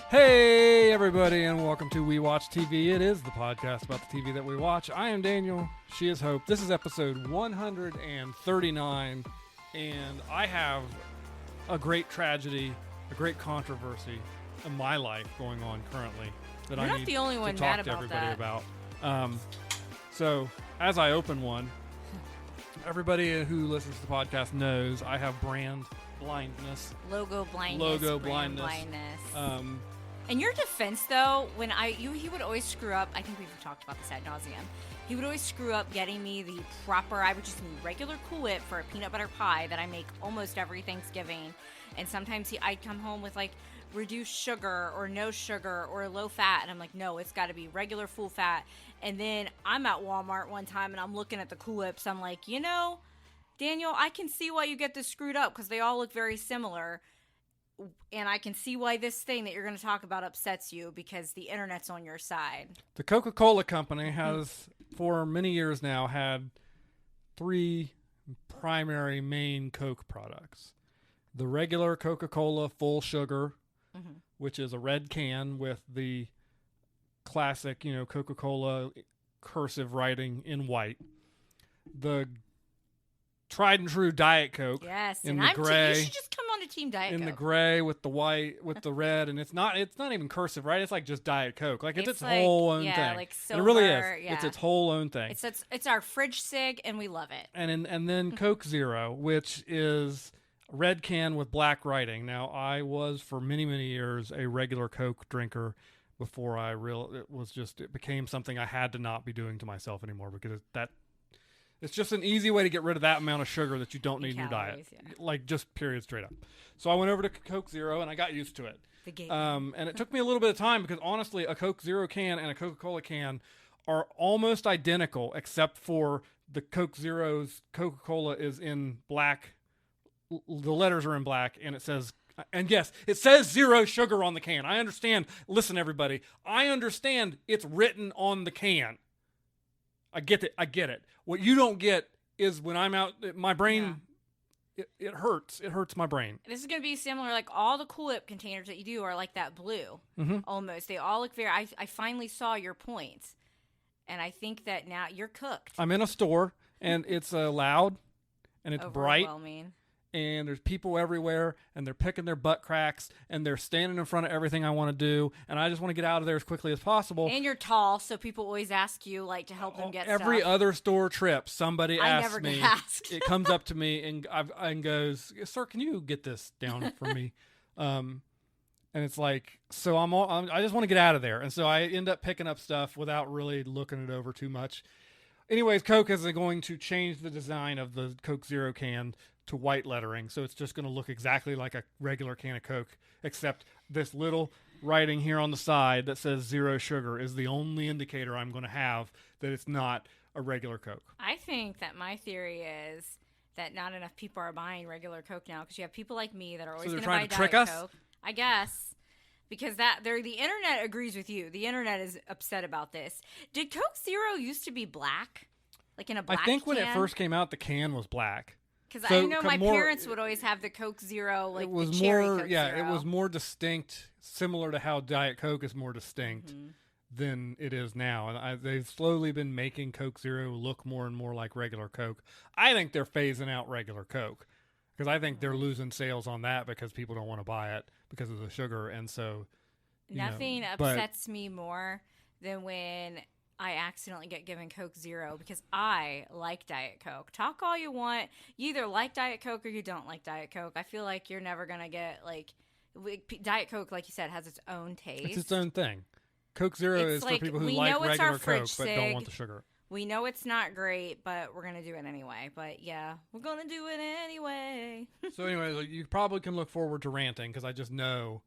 Hey, everybody, and welcome to We Watch TV. It is the podcast about the TV that we watch. I am Daniel. She is Hope. This is episode 139, and I have a great tragedy, a great controversy in my life going on currently that You're I not need the only to one talk mad to about everybody that. about. So, as I open one, everybody who listens to the podcast knows I have brand blindness. Logo blindness. Logo brand blindness. In your defense, though, when he would always screw up. I think we've talked about this ad nauseum. He would always screw up getting me the proper. I would just need regular Cool Whip for a peanut butter pie that I make almost every Thanksgiving, and sometimes I'd come home with like reduced sugar or no sugar or low fat, and I'm like, no, it's got to be regular full fat. And then I'm at Walmart one time and I'm looking at the Cool Whips. I'm like, Daniel, I can see why you get this screwed up because they all look very similar. And I can see why this thing that you're going to talk about upsets you because the internet's on your side. The Coca-Cola Company has, for many years now, had three primary main Coke products. The regular Coca-Cola full sugar, which is a red can with the classic, Coca-Cola cursive writing in white. The tried and true Diet Coke. Yes, in and the gray. You should just come on to Team Diet Coke. In the gray with the white with the red, and it's not even cursive, right? It's like just Diet Coke. Like it's its like, whole own thing. Like silver, and it really is. Yeah. It's its whole own thing. It's our fridge cig, and we love it. And then Coke Zero, which is a red can with black writing. Now, I was for many years a regular Coke drinker before it became something I had to not be doing to myself anymore because it's just an easy way to get rid of that amount of sugar that you don't need in your diet. Yeah. Like just period straight up. So I went over to Coke Zero and I got used to it. And it took me a little bit of time because honestly a Coke Zero can and a Coca-Cola can are almost identical except for the Coke Zero's Coca-Cola is in black. The letters are in black and it says zero sugar on the can. I understand. Listen, everybody. I understand it's written on the can. I get it. What you don't get is when I'm out, my brain, it hurts. It hurts my brain. This is going to be similar. Like all the Cool Whip containers that you do are like that blue. Almost. They all look very, I finally saw your points. And I think that now you're cooked. I'm in a store and it's loud and it's bright. Overwhelming. And there's people everywhere, and they're picking their butt cracks, and they're standing in front of everything I want to do, and I just want to get out of there as quickly as possible. And you're tall, so people always ask you, like, to help them get every stuff. other store trip, somebody asks never me. get asked. It comes up to me and goes, "Sir, can you get this down for me?" And it's like, so I just want to get out of there, and so I end up picking up stuff without really looking it over too much. Anyways, Coke is going to change the design of the Coke Zero can to white lettering, so it's just going to look exactly like a regular can of Coke, except this little writing here on the side that says zero sugar is the only indicator I'm going to have that it's not a regular Coke. I think that my theory is that not enough people are buying regular Coke now because you have people like me that are always going to buy trying to trick Diet us? Coke. I guess. Because the internet agrees with you. The internet is upset about this. Did Coke Zero used to be black? Like in a black can? I think when it first came out, the can was black. Because I know my parents would always have the Coke Zero, like the cherry Coke Zero. It was more distinct, similar to how Diet Coke is more distinct than it is now. And they've slowly been making Coke Zero look more and more like regular Coke. I think they're phasing out regular Coke because I think they're losing sales on that because people don't want to buy it because of the sugar. And so, nothing upsets me more than when I accidentally get given Coke Zero because I like Diet Coke. Talk all you want. You either like Diet Coke or you don't like Diet Coke. I feel like you're never going to get, Diet Coke, like you said, has its own taste. It's its own thing. Coke Zero is for people who like regular Coke but don't want the sugar. We know it's not great, but we're going to do it anyway. But yeah, we're going to do it anyway. So anyway, you probably can look forward to ranting because I just know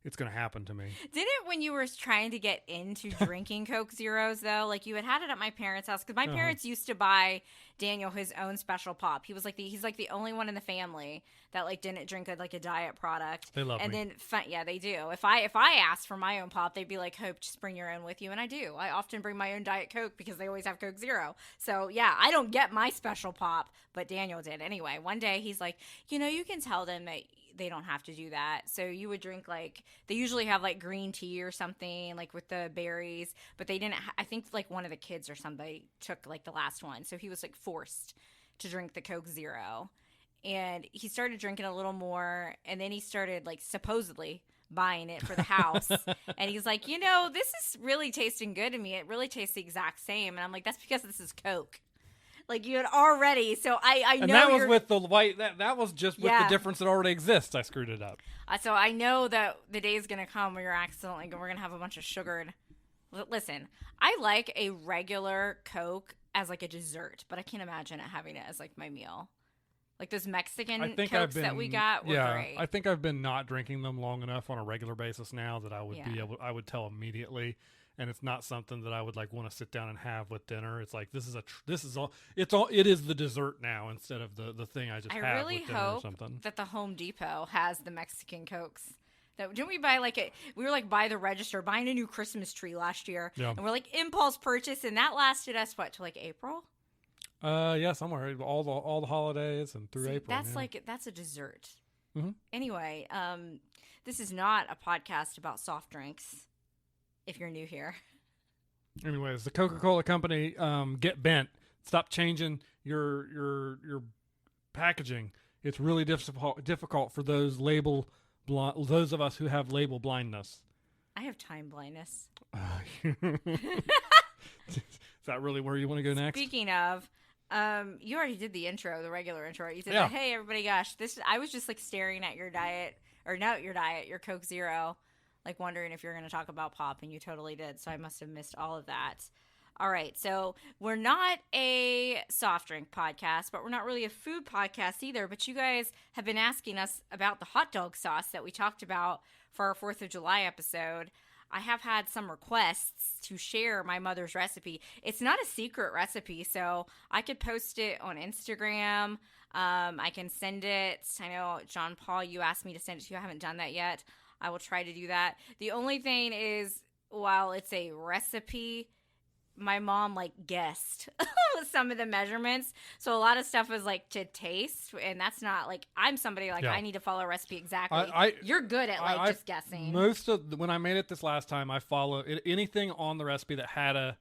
it's going to happen to me. Didn't when you were trying to get into drinking Coke Zeros, though, like you had it at my parents' house? Because my parents used to buy Daniel his own special pop. He was he's the only one in the family that didn't drink a diet product. They love me. And then, yeah, they do. If I asked for my own pop, they'd be like, Hope, just bring your own with you. And I do. I often bring my own Diet Coke because they always have Coke Zero. So, yeah, I don't get my special pop, but Daniel did. Anyway, one day he's like, you can tell them that they don't have to do that. So you would drink like, they usually have like green tea or something like with the berries, but they didn't, I think like one of the kids or somebody took like the last one. So he was like forced to drink the Coke Zero, and he started drinking a little more, and then he started like supposedly buying it for the house. And he's like, this is really tasting good to me. It really tastes the exact same. And I'm like, that's because this is Coke. Like you had already, so I know. And that was with the white. That was just with the difference that already exists. I screwed it up. So I know that the day is gonna come where we're gonna have a bunch of sugared. Listen, I like a regular Coke as like a dessert, but I can't imagine having it as like my meal. Like those Mexican Cokes that we got were great. I think I've been not drinking them long enough on a regular basis now that I would I would tell immediately. And it's not something that I would like want to sit down and have with dinner. It's like it is the dessert now instead of the thing I just have really with dinner or something. I really hope that the Home Depot has the Mexican Cokes. Didn't we buy we were like by the register buying a new Christmas tree last year, and we're like impulse purchase, and that lasted us till like April. Yeah, somewhere all the holidays and through April. That's a dessert. Mm-hmm. Anyway, this is not a podcast about soft drinks. If you're new here. Anyways, the Coca-Cola company, get bent. Stop changing your packaging. It's really difficult for those of us who have label blindness. I have time blindness. Is that really where you want to go next? Speaking of, you already did the intro, the regular intro. You said, hey, everybody, gosh, I was just like staring at your diet, or not your diet, your Coke Zero, like wondering if you're going to talk about pop, and you totally did. So I must have missed all of that. All right. So we're not a soft drink podcast, but we're not really a food podcast either. But you guys have been asking us about the hot dog sauce that we talked about for our 4th of July episode. I have had some requests to share my mother's recipe. It's not a secret recipe, so I could post it on Instagram. I can send it. I know, John Paul, you asked me to send it to you. I haven't done that yet. I will try to do that. The only thing is, while it's a recipe, my mom guessed some of the measurements. So a lot of stuff was to taste, and that's not I'm somebody I need to follow a recipe exactly. You're good at just guessing. When I made it this last time, I follow anything on the recipe that had a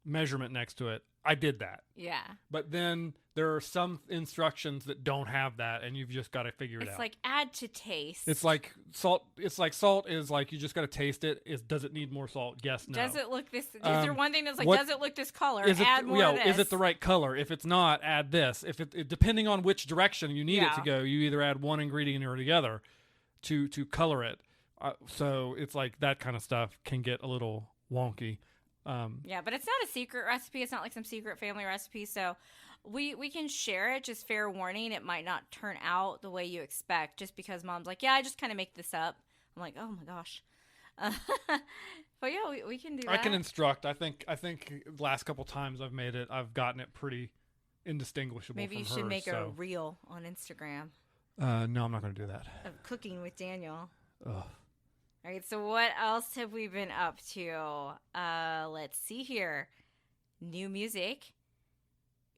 measurement next to it. I did that. Yeah. But then there are some instructions that don't have that, and you've just got to figure it out. It's add to taste. It's like salt. It's like salt is you just got to taste it. Does it need more salt? Yes, no. Does it look this? Is there one thing that's does it look this color? Add more of this. Is it the right color? If it's not, add this. If it depending on which direction you need it to go, you either add one ingredient or the other to color it. So it's that kind of stuff can get a little wonky. Yeah, but it's not a secret recipe. It's not some secret family recipe. So we can share it. Just fair warning, it might not turn out the way you expect. Just because mom's I just kind of make this up. I'm like, oh my gosh. But yeah, we can do that. I can instruct. I think the last couple times I've made it, I've gotten it pretty indistinguishable. Maybe from you should hers, make a reel on Instagram. No, I'm not going to do that. Of cooking with Daniel. Ugh. All right, so what else have we been up to? Let's see here. New music.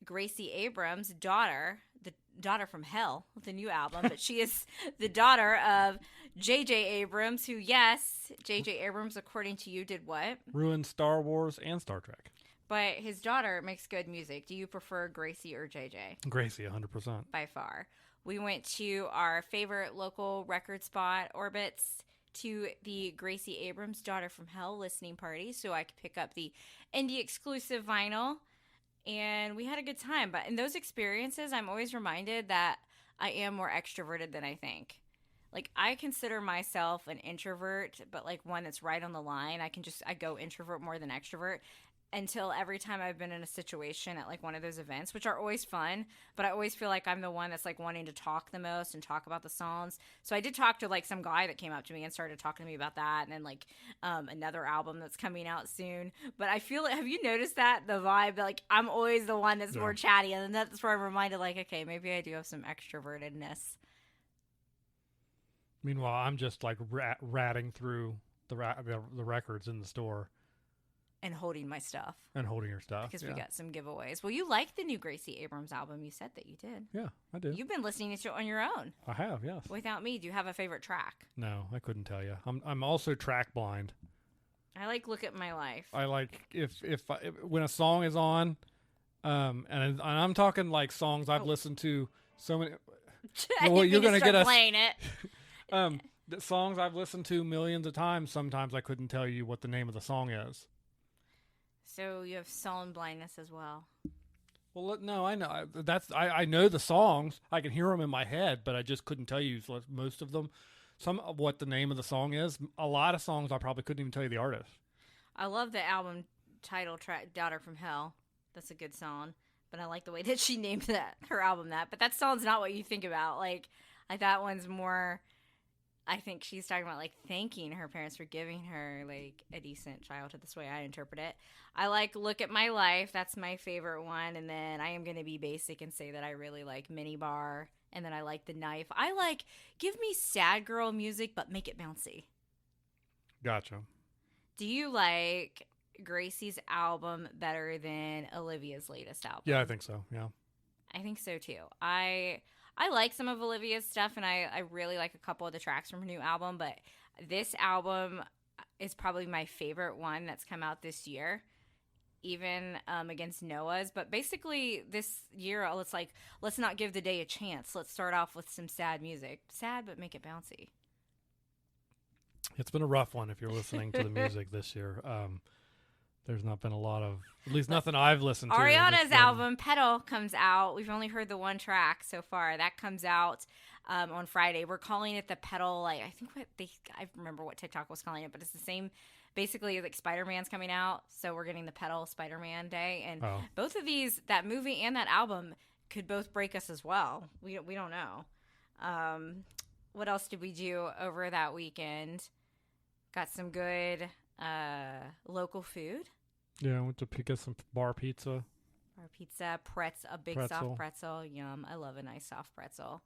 Gracie Abrams' daughter, the daughter from hell, with a new album, but she is the daughter of J.J. Abrams, who, yes, J.J. Abrams, according to you, did what? Ruined Star Wars and Star Trek. But his daughter makes good music. Do you prefer Gracie or J.J.? Gracie, 100%. By far. We went to our favorite local record spot, Orbits, to the Gracie Abrams Daughter from Hell listening party so I could pick up the indie exclusive vinyl, and we had a good time. But in those experiences, I'm always reminded that I am more extroverted than I think. I consider myself an introvert, but one that's right on the line. I go introvert more than extrovert, until every time I've been in a situation at one of those events, which are always fun, but I always feel like I'm the one that's wanting to talk the most and talk about the songs. So I did talk to some guy that came up to me and started talking to me about that, and then another album that's coming out soon. But I feel have you noticed that the vibe that I'm always the one that's more chatty, and then that's where I'm reminded okay, maybe I do have some extrovertedness. Meanwhile, I'm just ratting through the records in the store. And holding my stuff. And holding your stuff. Because we got some giveaways. Well, you like the new Gracie Abrams album. You said that you did. Yeah, I did. You've been listening to it on your own. I have, yes. Without me. Do you have a favorite track? No, I couldn't tell you. I'm also track blind. I like Look at My Life. I like if when a song is on, and I'm talking like songs I've listened to so many. Well, you're gonna get us playing it. The songs I've listened to millions of times. Sometimes I couldn't tell you what the name of the song is. So you have sullen blindness as well. Well, no, I know I know the songs. I can hear them in my head, but I just couldn't tell you most of them. Some of what the name of the song is. A lot of songs I probably couldn't even tell you the artist. I love the album title track, "Daughter from Hell." That's a good song, but I like the way that she named her album that. But that song's not what you think about. Like, that one's more. I think she's talking about like thanking her parents for giving her like a decent childhood. That's the way I interpret it. I like Look at My Life. That's my favorite one. And then I am going to be basic and say that I really like Minibar. And then I like The Knife. I like, give me sad girl music, but make it bouncy. Gotcha. Do you like Gracie's album better than Olivia's latest album? Yeah, I think so. Yeah. I think so too. I like some of Olivia's stuff, and I really like a couple of the tracks from her new album, but this album is probably my favorite one that's come out this year, even against Noah's. But basically this year, let's not give the day a chance. Let's start off with some sad music. Sad, but make it bouncy. It's been a rough one if you're listening to the music this year. There's not been a lot of, at least nothing I've listened to. Ariana's album, Petal, comes out. We've only heard the one track so far. That comes out on Friday. We're calling it the Petal, I remember what TikTok was calling it, but it's the same, basically, like Spider-Man's coming out, so we're getting the Petal Spider-Man Day. And both of these, that movie and that album, could both break us as well. We don't know. What else did we do over that weekend? Got some good local food. Yeah, I went to pick up some bar pizza. A big soft pretzel. Yum. I love a nice soft pretzel.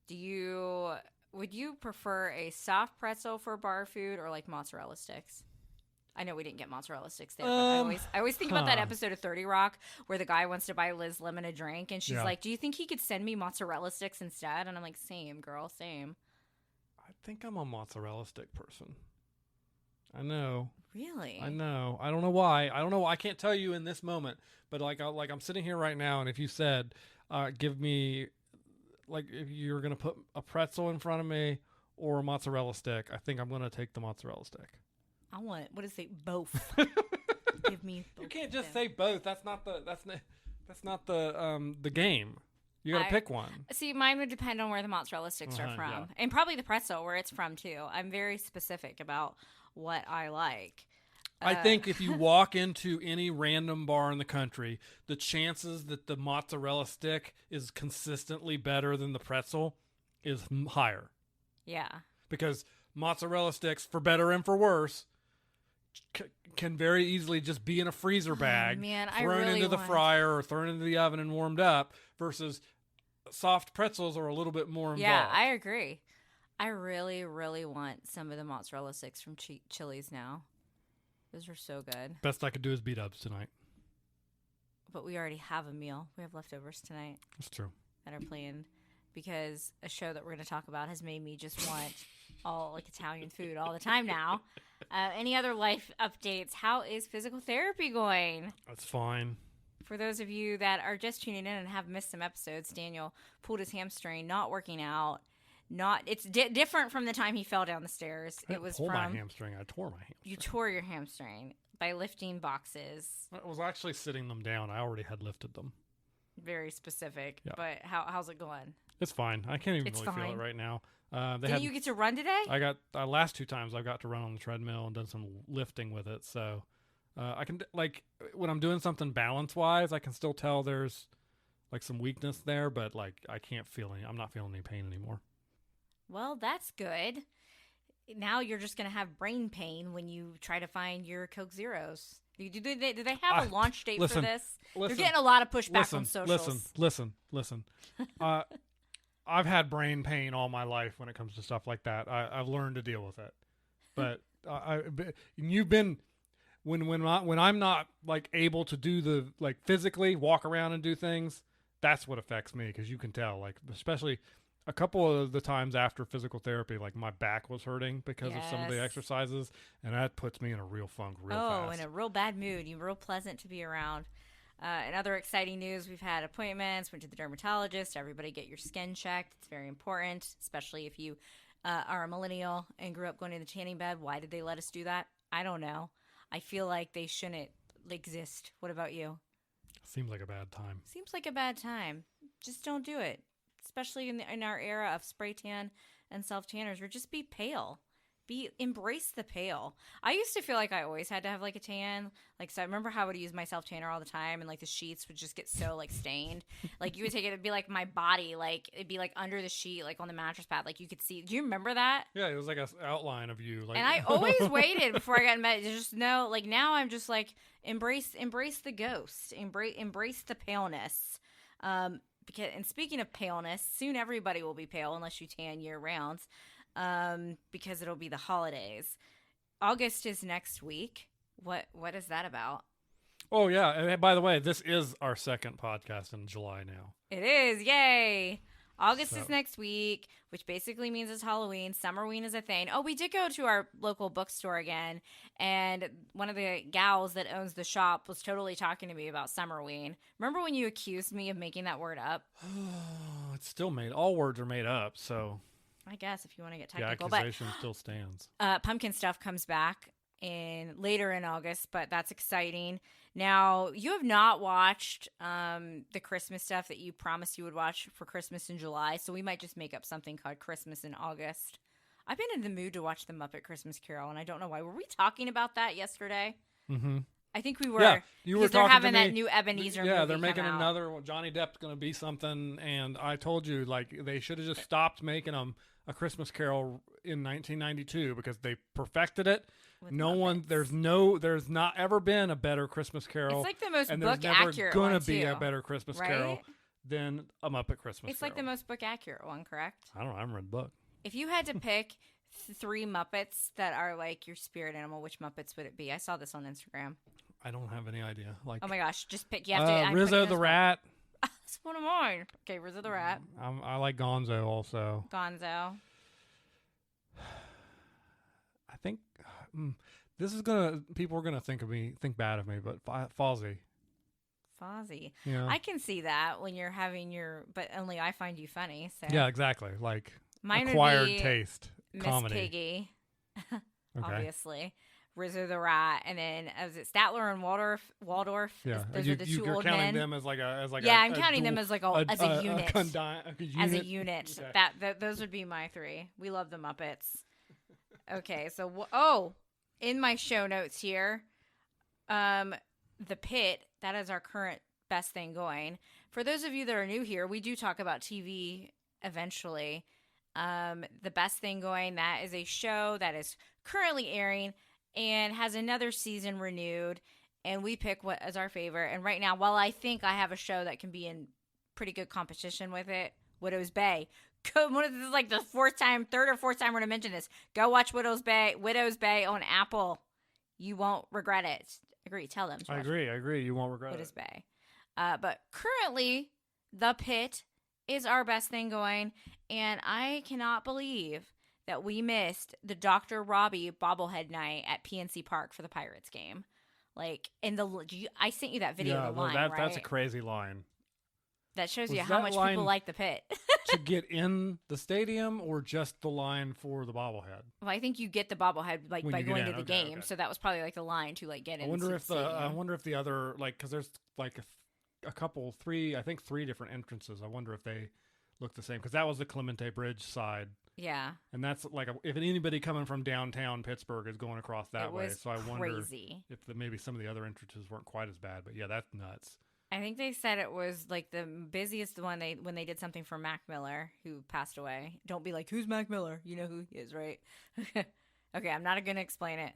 Would you prefer a soft pretzel for bar food or like mozzarella sticks? I know we didn't get mozzarella sticks there, but I always think about that episode of 30 Rock where the guy wants to buy Liz Lemon a drink and she's like, do you think he could send me mozzarella sticks instead? And I'm like, same, girl, same. I think I'm a mozzarella stick person. I know. Really? I know. I don't know why. I can't tell you in this moment. But I'm sitting here right now, and if you said, give me, if you're gonna put a pretzel in front of me or a mozzarella stick, I think I'm gonna take the mozzarella stick. I want both. Give me both. You can't just say both. That's not the game. You gotta pick one. See, mine would depend on where the mozzarella sticks are from, and probably the pretzel where it's from too. I'm very specific about what I like. I think if you walk into any random bar in the country, the chances that the mozzarella stick is consistently better than the pretzel is higher. Yeah. Because mozzarella sticks, for better and for worse, can very easily just be in a freezer bag, thrown into the fryer or thrown into the oven and warmed up, versus soft pretzels are a little bit more involved. Yeah, I agree. I really, really want some of the mozzarella sticks from Chili's now. Those are so good. Best I could do is B-dubs tonight. But we already have a meal. We have leftovers tonight. That's true. That are planned because a show that we're going to talk about has made me just want all Italian food all the time now. Any other life updates? How is physical therapy going? That's fine. For those of you that are just tuning in and have missed some episodes, Daniel pulled his hamstring, not working out. It's different from the time he fell down the stairs. It was my hamstring. I tore my hamstring. You tore your hamstring by lifting boxes. I was actually sitting them down. I already had lifted them. Very specific. Yeah. But how's it going? It's fine. I can't even feel it right now. Did you get to run today? I got last 2 times I got to run on the treadmill and done some lifting with it. So I can when I'm doing something balance wise, I can still tell there's some weakness there, but I can't feel any. I'm not feeling any pain anymore. Well, that's good. Now you're just going to have brain pain when you try to find your Coke Zeros. Do they have a launch date for this? They're getting a lot of pushback from socials. Listen. I've had brain pain all my life when it comes to stuff like that. I've learned to deal with it. But you've been when I'm not like able to do the like physically walk around and do things, that's what affects me, because you can tell, like, especially a couple of the times after physical therapy, like my back was hurting because of some of the exercises, and that puts me in a real funk real fast. Oh, in a real bad mood. You're real pleasant to be around. In other exciting news, we've had appointments, went to the dermatologist. Everybody get your skin checked. It's very important, especially if you are a millennial and grew up going to the tanning bed. Why did they let us do that? I don't know. I feel like they shouldn't exist. What about you? Seems like a bad time. Seems like a bad time. Just don't do it. Especially in our era of spray tan and self tanners, or just be pale. Embrace the pale. I used to feel like I always had to have like a tan. Like, so I remember how I would use my self tanner all the time, and like the sheets would just get so like stained. Like you would take it, it'd be like my body, like it'd be like under the sheet, like on the mattress pad, like you could see. Do you remember that? Yeah, it was like an outline of you. Like, and I always waited before I got in bed. Just no, like now I'm just like embrace the ghost, embrace the paleness. Because, and speaking of paleness, soon everybody will be pale unless you tan year round. Because it'll be the holidays. August is next week. What is that about? Oh yeah, and by the way, this is our second podcast in July now. It is, yay! August is next week, which basically means it's Halloween. Summerween is a thing. Oh, we did go to our local bookstore again, and one of the gals that owns the shop was totally talking to me about Summerween. Remember when you accused me of making that word up? It's still made. All words are made up, so I guess if you want to get technical. The accusation still stands. Pumpkin stuff comes back later in August, but that's exciting. Now, you have not watched the Christmas stuff that you promised you would watch for Christmas in July, so we might just make up something called Christmas in August. I've been in the mood to watch the Muppet Christmas Carol, and I don't know why. Were we talking about that yesterday? Mm-hmm. I think we were. Yeah, you were talking they're having to me. That new Ebenezer movie. Yeah, they're making come out. another. Johnny Depp's going to be something, and I told you, like, they should have just stopped making them a Christmas Carol in 1992 because they perfected it. With no Muppets. one, there's not ever been a better Christmas Carol. It's like the most and book there's never accurate gonna one, be too. a better Christmas Right? Carol than a Muppet Christmas It's Carol. like the most book accurate one, correct? I don't know. I haven't read the book. If you had to pick 3 Muppets that are like your spirit animal, which Muppets would it be? I saw this on Instagram. I don't have any idea. Like, oh my gosh, just pick. You have to. I'm Rizzo putting the this Rat. That's one of mine. Okay, Rizzo the Rat. I like Gonzo also. Gonzo. I think this is people are gonna think bad of me, but Fozzie. Fozzie. Yeah. I can see that when you're having but only I find you funny. So yeah, exactly. Like mine acquired would be taste Miss comedy. Piggy, Okay. obviously. Rizzo the Rat, and then was it Statler and Waldorf? Yeah, Those are the 2 you're old counting men. them as like I'm counting them as like as a unit. As a unit. Okay. Those would be my 3. We love the Muppets. Okay, so in my show notes here, The Pit, that is our current best thing going. For those of you that are new here, we do talk about TV eventually. The best thing going, that is a show that is currently airing and has another season renewed, and we pick what is our favorite. And right now, while I think I have a show that can be in pretty good competition with it, Widow's Bay. This is like the third or fourth time we're going to mention this. Go watch Widow's Bay on Apple. You won't regret it. Agree. Tell them. I agree. You won't regret Widow's it. Bay. But currently, The Pit is our best thing going, and I cannot believe that we missed the Dr. Robbie bobblehead night at PNC Park for the Pirates game. Like, I sent you that video of the line, right? That's a crazy line. That shows you how much people like the Pit. To get in the stadium, or just the line for the bobblehead? Well, I think you get the bobblehead by going to the game. Okay. So that was probably like the line to like get in. I wonder if the other, like, because there's like a couple, 3 different entrances. I wonder if they look the same, because that was the Clemente Bridge side. Yeah. And that's like if anybody coming from downtown Pittsburgh is going across that way. So I wonder if maybe some of the other entrances weren't quite as bad. But yeah, that's nuts. I think they said it was like the busiest one when they did something for Mac Miller, who passed away. Don't be like, who's Mac Miller? You know who he is, right? Okay, I'm not going to explain it.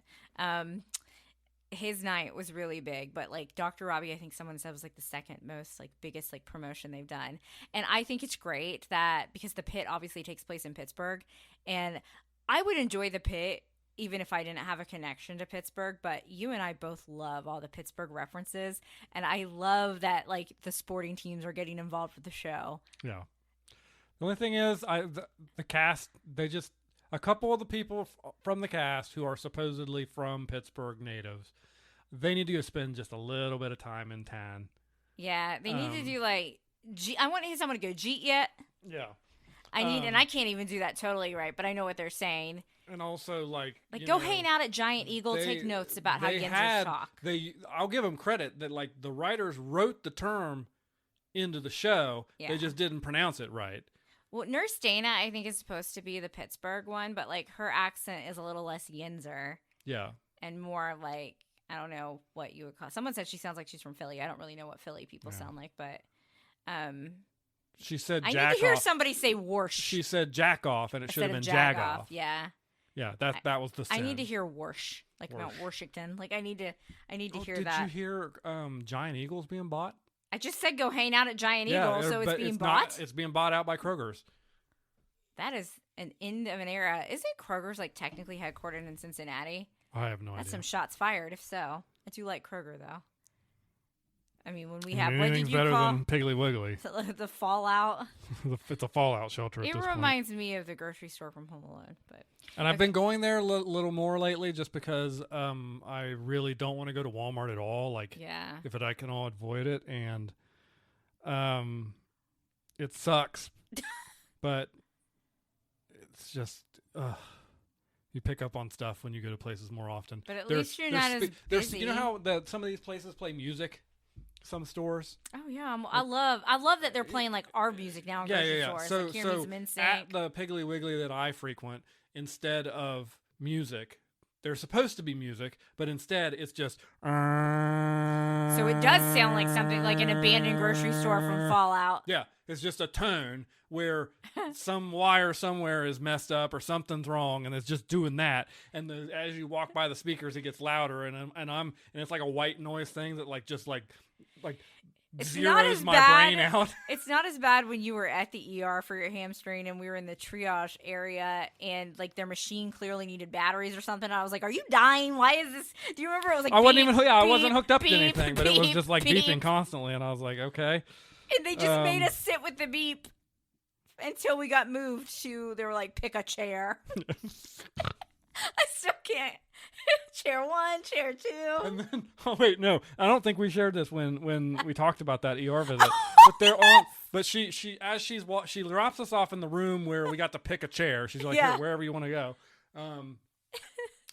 His night was really big, but like Dr. Robbie, I think someone said was like the second most like biggest like promotion they've done. And I think it's great that because the Pit obviously takes place in Pittsburgh, and I would enjoy the Pit even if I didn't have a connection to Pittsburgh, but you and I both love all the Pittsburgh references, and I love that like the sporting teams are getting involved with the show. Yeah. The only thing is, the cast, a couple of the people from the cast who are supposedly from Pittsburgh natives, they need to go spend just a little bit of time in town. Yeah, they need to do like, I want to hear someone go, Jeet yet? Yeah. And I can't even do that totally right, but I know what they're saying. And also, go hang out at Giant Eagle, take notes about how Yinzers talk. I'll give them credit that, like, the writers wrote the term into the show. Yeah. They just didn't pronounce it right. Well, Nurse Dana, I think, is supposed to be the Pittsburgh one, but, like, her accent is a little less Yinzer. Yeah. And more, like, I don't know what you would call. Someone said she sounds like she's from Philly. I don't really know what Philly people sound like, but... she said I jack need to hear off. Somebody say whoosh. She said jack off, and it should have been jag off. Yeah. Yeah, that was the sin. I need to hear whoosh, like Mount Washington. Like I need to hear that. Did you hear Giant Eagle's being bought? I just said go hang out at Giant Eagle, so it's being bought? It's being bought out by Kroger's. That is an end of an era. Isn't Kroger's like technically headquartered in Cincinnati? I have no idea. That's some shots fired, if so. I do like Kroger, though. I mean, when we have... What Anything's did you better call than Piggly Wiggly. The Fallout? It's a fallout shelter at It this reminds me of the grocery store from Home Alone. And I've been going there a little more lately just because I really don't want to go to Walmart at all. Like, if I can all avoid it. And it sucks. But it's just... you pick up on stuff when you go to places more often. But at least you're not as busy. You know how some of these places play music? Some stores. Oh yeah, I love that they're playing like our music now in grocery stores. So at the Piggly Wiggly that I frequent, instead of music, there's supposed to be music, but instead it's just. So it does sound like something like an abandoned grocery store from Fallout. Yeah, it's just a tone where some wire somewhere is messed up or something's wrong, and it's just doing that. And as you walk by the speakers, it gets louder, and it's like a white noise thing that it's zeroes my brain out. It's not as bad when you were at the ER for your hamstring and we were in the triage area and like their machine clearly needed batteries or something. I was like, "Are you dying? Why is this?" Do you remember? It was like I wasn't hooked up to anything, but it was just like beeping constantly, and I was like, "Okay." And they just made us sit with the beep until we got moved to. They were like, "Pick a chair." I still can't. Chair 1, chair 2. And then, no, I don't think we shared this when we talked about that ER visit. But they're on. But she drops us off in the room where we got to pick a chair. She's like, "Here, wherever you want to go."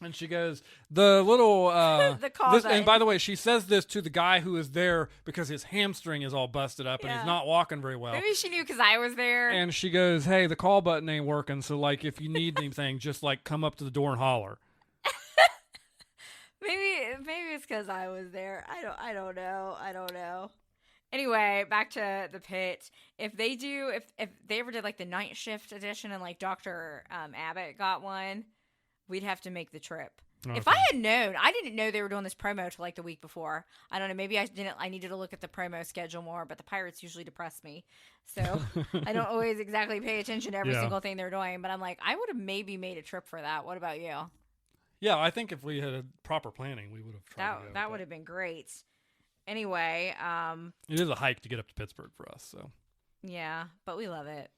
And she goes, the little the call button. And by the way, she says this to the guy who is there because his hamstring is all busted up and he's not walking very well. Maybe she knew because I was there. And she goes, "Hey, the call button ain't working, so like if you need anything, just like come up to the door and holler." Maybe it's because I was there. I don't know. Anyway, back to the pit. If they ever did like the night shift edition and like Dr. Abbott got one, we'd have to make the trip. Okay. If I had known, I didn't know they were doing this promo till like the week before. I don't know. Maybe I needed to look at the promo schedule more, but the Pirates usually depress me. So I don't always exactly pay attention to every single thing they're doing. But I'm like, I would have maybe made a trip for that. What about you? Yeah, I think if we had a proper planning, we would have tried to go. That would have been great. Anyway, it is a hike to get up to Pittsburgh for us, so. Yeah, but we love it.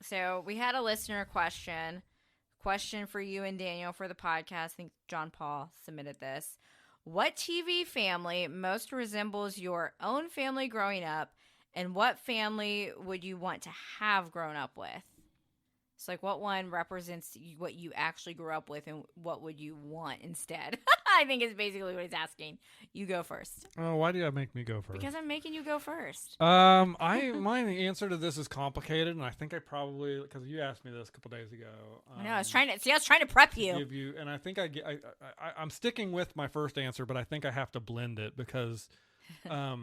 So we had a listener question for you and Daniel for the podcast. I think John Paul submitted this. What TV family most resembles your own family growing up, and what family would you want to have grown up with? It's like, what one represents what you actually grew up with, and what would you want instead? I think is basically what he's asking. You go first. Oh, why do you make me go first? Because I'm making you go first. My answer to this is complicated, and I think I probably, because you asked me this a couple days ago. I know. I was trying to prep you. And I think I'm sticking with my first answer, but I think I have to blend it because, I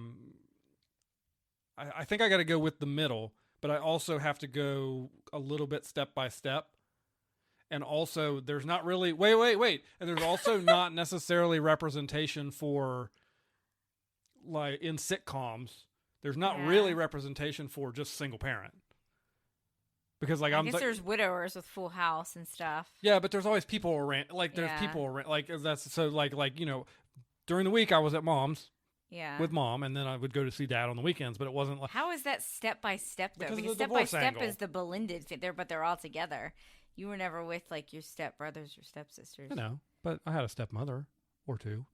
think I got to go with the middle. But I also have to go a little bit step by step. And also, there's not really... Wait. And there's also not necessarily representation for, like, in sitcoms. There's not really representation for just single parent. Because like I guess there's widowers with Full House and stuff. Yeah, but there's always people around. Like there's people around. Like that's so like during the week I was at mom's. Yeah. With mom, and then I would go to see dad on the weekends, but it wasn't like. How is that step by step though? Because step by step is the blended there, but they're all together. You were never with like your step brothers or stepsisters. I know, but I had a stepmother or two.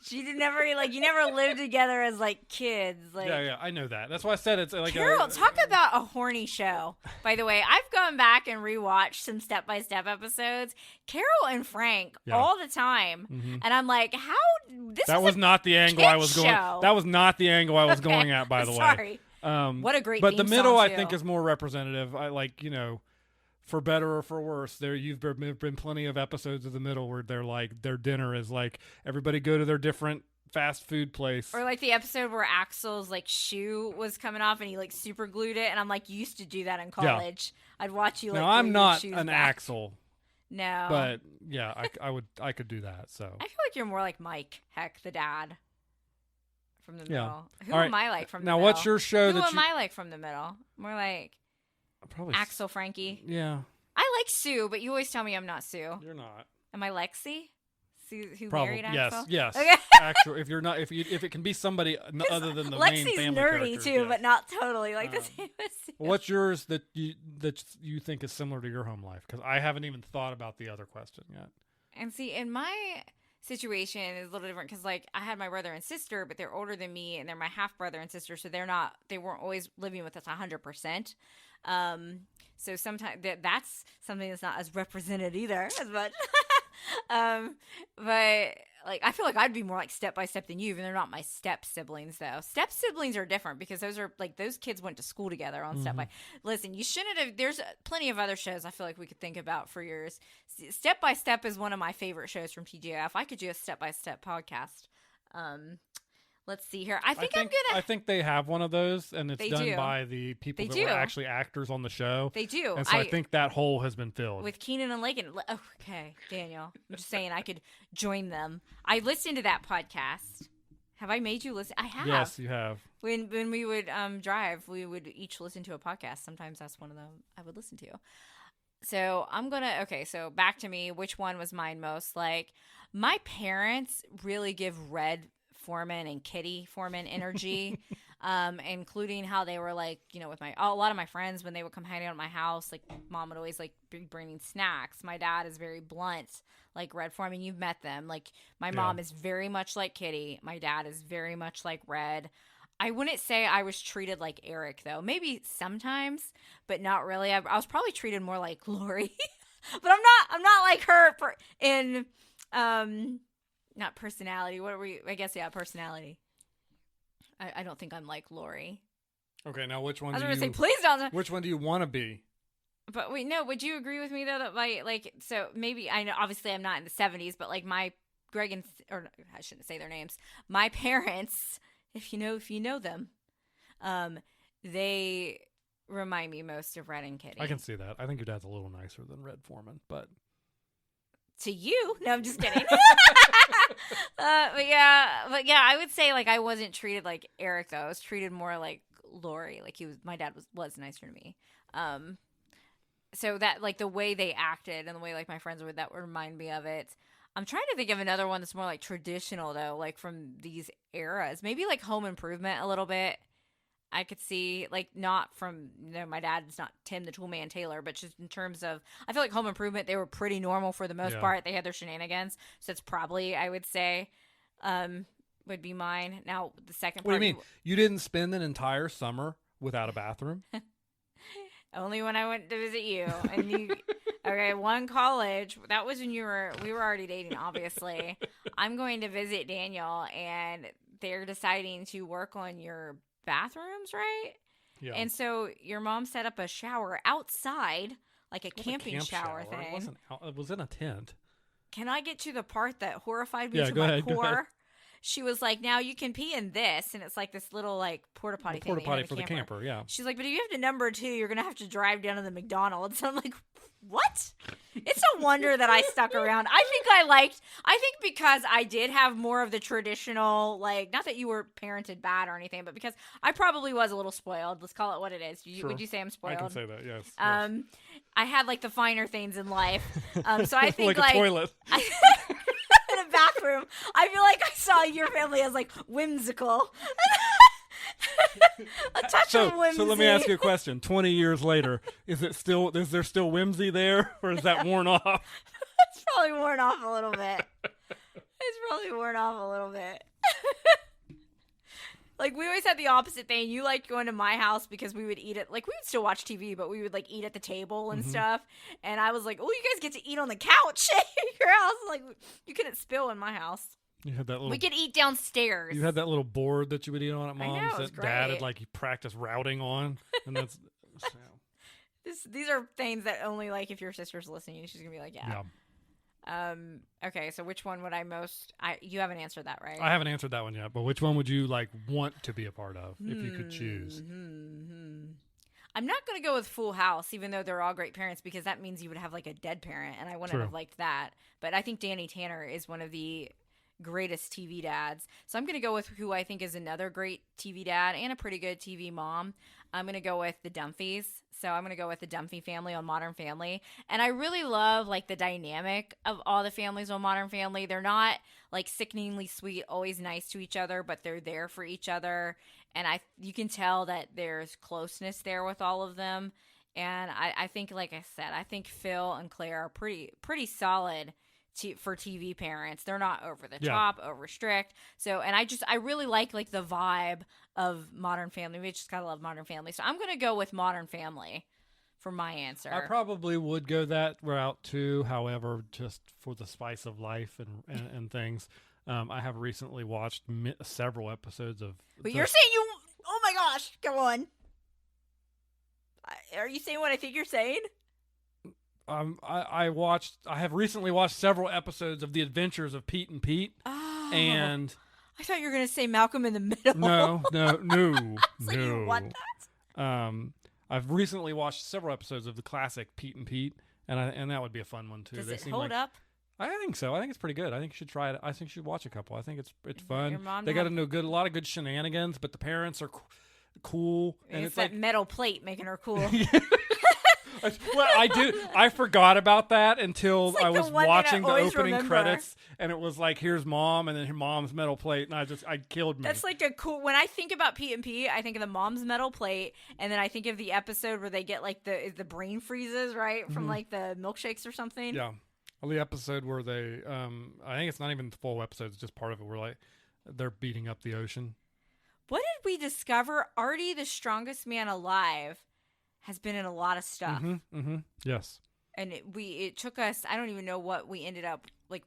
She did never you never lived together as like kids. Like yeah, I know that. That's why I said it's like Carol. Talk about a horny show. By the way, I've gone back and rewatched some Step by Step episodes. Carol and Frank all the time, and I'm like, how this? That was not the angle I was going. That was not the angle I was going at. By the way, sorry. What a great. But the middle, I think, is more representative. I like for better or for worse, you've been plenty of episodes of the middle where they're like their dinner is like everybody go to their different fast food place, or like the episode where Axel's like shoe was coming off and he like super glued it, and I'm like, you used to do that in college. Yeah. I'd watch you. Like, no, I'm not an back. Axel. No, but yeah, I could do that. So I feel like you're more like Mike Heck, the dad from the middle. Who All am I like from the now? middle? What's your show? Who am I like from the middle? More like. Probably Axel Frankie. Yeah. I like Sue, but you always tell me I'm not Sue. You're not. Am I Lexi? Sue who Probably. married Axel? Yes. Okay. Actually, if it can be somebody other than the Lexi's main family nerdy too, but not totally like the same as Sue. What's yours that you think is similar to your home life? Because I haven't even thought about the other question yet. And see, in my situation is a little different because like I had my brother and sister, but they're older than me, and they're my half brother and sister, so they weren't always living with us 100%. So sometimes that's something that's not as represented either as much. But like I feel like I'd be more like Step by Step than you, even they're not my step siblings though. Step siblings are different because those kids went to school together on Step by. Listen, you shouldn't have. There's plenty of other shows I feel like we could think about for yours. Step by Step is one of my favorite shows from TGIF. I could do a Step by Step podcast. Let's see here. I think they have one of those, and it's done by the people that were actually actors on the show. They do. And so I think that hole has been filled. With Keenan and Lakin. Okay, Daniel. I'm just saying I could join them. I listened to that podcast. Have I made you listen? I have. Yes, you have. When we would drive, we would each listen to a podcast. Sometimes that's one of them I would listen to. So so back to me. Which one was mine most? Like, my parents really give Red Foreman and Kitty Foreman energy, including how they were like, with a lot of my friends when they would come hang out at my house, like mom would always like be bringing snacks. My dad is very blunt, like Red Foreman. You've met them. Like my mom is very much like Kitty. My dad is very much like Red. I wouldn't say I was treated like Eric though. Maybe sometimes, but not really. I was probably treated more like Lori, but I'm not like her in not personality. What were you? I guess, personality. I don't think I'm like Lori. Okay, now which one? I was going to say, please don't. Which one do you want to be? But wait, no. Would you agree with me though that so maybe I know obviously I'm not in the 70s, but like my or I shouldn't say their names. My parents, if you know them, they remind me most of Red and Kitty. I can see that. I think your dad's a little nicer than Red Foreman, but. To you? No, I'm just kidding. But yeah, I would say like I wasn't treated like Eric though. I was treated more like Lori. Like my dad was nicer to me. So that like the way they acted and the way like my friends would remind me of it. I'm trying to think of another one that's more like traditional though, like from these eras. Maybe like Home Improvement a little bit. I could see, like, not from, my dad's not Tim the Toolman Taylor, but just in terms of, I feel like Home Improvement, they were pretty normal for the most part. They had their shenanigans. So it's probably, I would say, would be mine. Now, the second part. What do you mean? You didn't spend an entire summer without a bathroom? Only when I went to visit you. And okay, one college. That was when we were already dating, obviously. I'm going to visit Daniel, and they're deciding to work on your bathrooms, right? Yeah. And so your mom set up a shower outside, like a camping shower thing. It was in a tent. Can I get to the part that horrified me to my core? She was like, now you can pee in this, and it's like this little like porta potty thing. Porta potty for the camper, yeah. She's like, but if you have to number 2, you're gonna have to drive down to the McDonald's. I'm like, What? It's a wonder that I stuck around. I think because I did have more of the traditional, like, not that you were parented bad or anything, but because I probably was a little spoiled. Let's call it what it is. Sure. Would you say I'm spoiled? I can say that, yes. I had, like, the finer things in life. So I think, like a toilet. In a bathroom. I feel like I saw your family as, like, whimsical. A touch of whimsy. So let me ask you a question. 20 years later, is there still whimsy there, or is that worn off? It's probably worn off a little bit. Like, we always had the opposite thing. You liked going to my house because we would eat it. Like, we would still watch TV, but we would, like, eat at the table and stuff. And I was like, oh, you guys get to eat on the couch at your house. Like, you couldn't spill in my house. You had that little. We could eat downstairs. You had that little board that you would eat on at Mom's. I know, it was that Dad had, great. like, you practiced routing on. And that's. These are things that only, like, if your sister's listening, she's going to be like, yeah. Okay, so which one would I most... you haven't answered that, right? I haven't answered that one yet, but which one would you, like, want to be a part of if you could choose? I'm not going to go with Full House, even though they're all great parents, because that means you would have, like, a dead parent, and I wouldn't have liked that. But I think Danny Tanner is one of the greatest TV dads. So I'm going to go with who I think is another great TV dad and a pretty good TV mom. I'm going to go with the Dumfies. So I'm going to go with the Dunphy family on Modern Family. And I really love, like, the dynamic of all the families on Modern Family. They're not, like, sickeningly sweet, always nice to each other, but they're there for each other. And you can tell that there's closeness there with all of them. And I think, like I said, I think Phil and Claire are pretty solid for TV parents. They're not over the top, over strict. So, and I really like the vibe of Modern Family. We just gotta love Modern Family. So I'm gonna go with Modern Family for my answer. I probably would go that route too. However, just for the spice of life and things, I have recently watched several episodes of. But you're saying you? Oh my gosh! Come on. Are you saying what I think you're saying? I have recently watched several episodes of The Adventures of Pete and Pete. Oh, and I thought you were going to say Malcolm in the Middle. No. Like, you want that? I've recently watched several episodes of the classic Pete and Pete, and that would be a fun one too. Does it hold up? I think so. I think it's pretty good. I think you should try it. I think you should watch a couple. I think it's fun. They got into a lot of good shenanigans, but the parents are cool. And it's that like metal plate making her cool. Well, I forgot about that until like I was one watching the opening remember. credits, and it was like, here's Mom, and then her mom's metal plate, and I killed me. That's like a cool. When I think about Pete and Pete, I think of the mom's metal plate, and then I think of the episode where they get like the brain freezes, right, from like the milkshakes or something. Yeah, well, the episode where they, I think it's not even the full episode; it's just part of it. Where like they're beating up the ocean. What did we discover? Artie, the strongest man alive, has been in a lot of stuff. Yes. And it took us, I don't even know what we ended up, like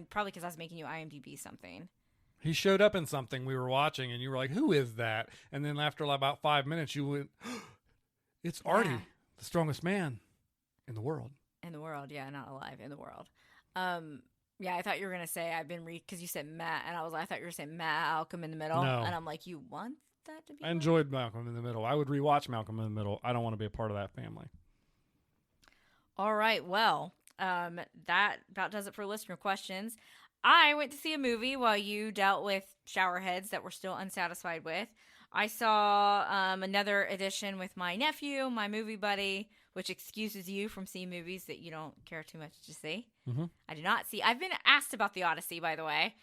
probably because I was making you IMDb something. He showed up in something we were watching, and you were like, who is that? And then after about 5 minutes, you went, it's Artie, the strongest man in the world. In the world, yeah, not alive, in the world. Yeah, I thought you were going to say because you said Matt, and I thought you were saying Malcolm in the Middle. No. And I'm like, you want that to be? I enjoyed Malcolm in the Middle. I would rewatch Malcolm in the Middle. I don't want to be a part of that family. All right, well, that about does it for listener questions. I went to see a movie while you dealt with showerheads that we're still unsatisfied with. I saw another edition with my nephew, my movie buddy, which excuses you from seeing movies that you don't care too much to see. I do not see. I've been asked about The Odyssey, by the way.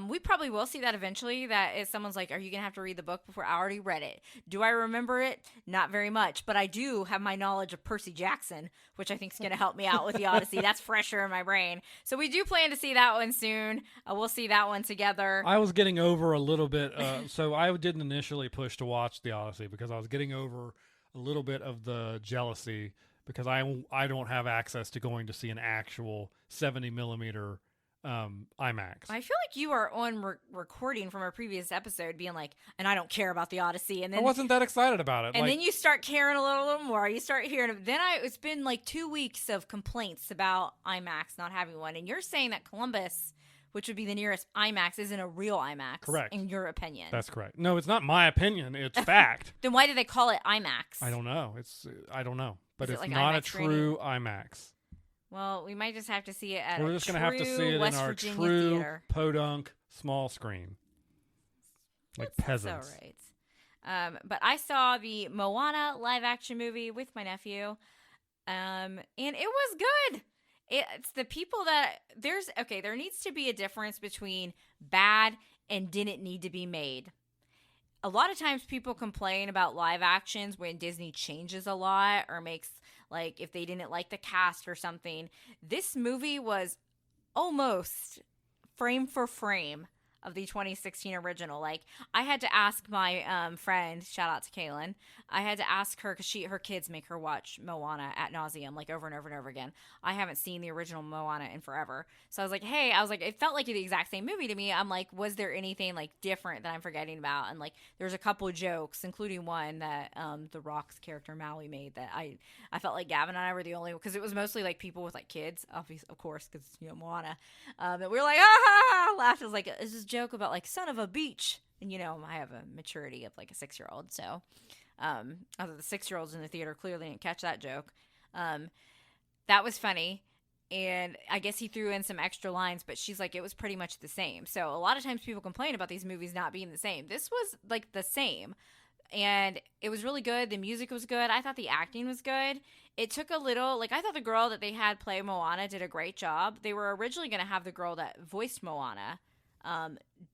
We probably will see that eventually. That is, someone's like, are you going to have to read the book before? I already read it. Do I remember it? Not very much. But I do have my knowledge of Percy Jackson, which I think is going to help me out with The Odyssey. That's fresher in my brain. So we do plan to see that one soon. We'll see that one together. I was getting over a little bit. So I didn't initially push to watch The Odyssey because I was getting over a little bit of the jealousy because I don't have access to going to see an actual 70 millimeter IMAX. I feel like you are on recording from our previous episode being like, and I don't care about The Odyssey. And then I wasn't that excited about it. And then you start caring a little more. You start hearing. Then it's been like 2 weeks of complaints about IMAX not having one. And you're saying that Columbus which would be the nearest IMAX, isn't a real IMAX. Correct. In your opinion. That's correct. No, it's not my opinion. It's fact. Then why do they call it IMAX? I don't know. I don't know. But it's like not IMAX a true IMAX. Well, we might just have to see it at We're just going to have to see it West in our Virginia true theater. podunk small screen. Like peasants. That's all right. But I saw the Moana live action movie with my nephew. And it was good. It's the people that there needs to be a difference between bad and didn't need to be made. A lot of times people complain about live actions when Disney changes a lot or makes, like, if they didn't like the cast or something. This movie was almost frame for frame of the 2016 original. Like, I had to ask my friend, shout out to Kaylin, I had to ask her, because her kids make her watch Moana ad nauseum, like over and over and over again. I haven't seen the original Moana in forever. So I was like, hey, it felt like the exact same movie to me. I'm like, was there anything like different that I'm forgetting about? And like, there's a couple of jokes, including one that The Rock's character Maui made that I felt like Gavin and I were the only, because it was mostly like people with like kids, obviously, of course, because, Moana. And we were like, laughed. It was like, this is joke about like son of a beach, and I have a maturity of like a 6-year-old, so although the 6-year-olds in the theater clearly didn't catch that joke. That was funny, and I guess he threw in some extra lines, but she's like, it was pretty much the same. So a lot of times people complain about these movies not being the same. This was like the same, and it was really good. The music was good. I thought the acting was good. It took a little, like, I thought the girl that they had play Moana did a great job. They were originally going to have the girl that voiced Moana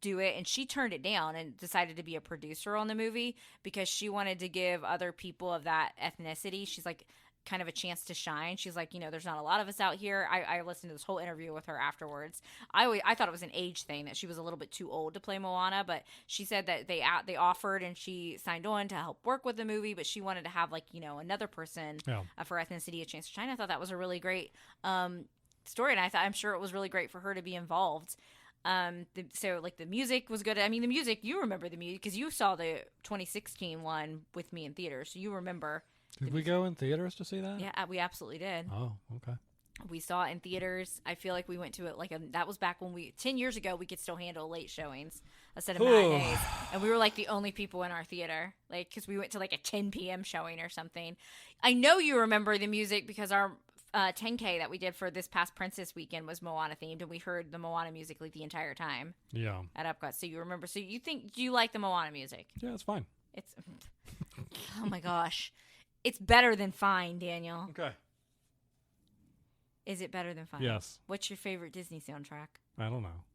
do it, and she turned it down and decided to be a producer on the movie because she wanted to give other people of that ethnicity, she's like, kind of a chance to shine. She's like, there's not a lot of us out here. I listened to this whole interview with her afterwards. I thought it was an age thing, that she was a little bit too old to play Moana, but she said that they offered and she signed on to help work with the movie, but she wanted to have like, another person of her ethnicity a chance to shine. I thought that was a really great story, and I'm sure it was really great for her to be involved. So like the music was good. I mean, the music, you remember the music because you saw the 2016 one with me in theaters, so you remember. Did we go in theaters to see that? Yeah, we absolutely did. Oh, okay. We saw it in theaters. I feel like we went to it that was back when 10 years ago, we could still handle late showings instead of matinees. And we were like the only people in our theater, like, because we went to like a 10 p.m. showing or something. I know you remember the music because our 10K that we did for this past Princess weekend was Moana themed, and we heard the Moana music like the entire time. Yeah. At Epcot. So you remember. So do you like the Moana music? Yeah, it's fine. It's, oh my gosh. It's better than fine, Daniel. Okay. Is it better than fine? Yes. What's your favorite Disney soundtrack? I don't know.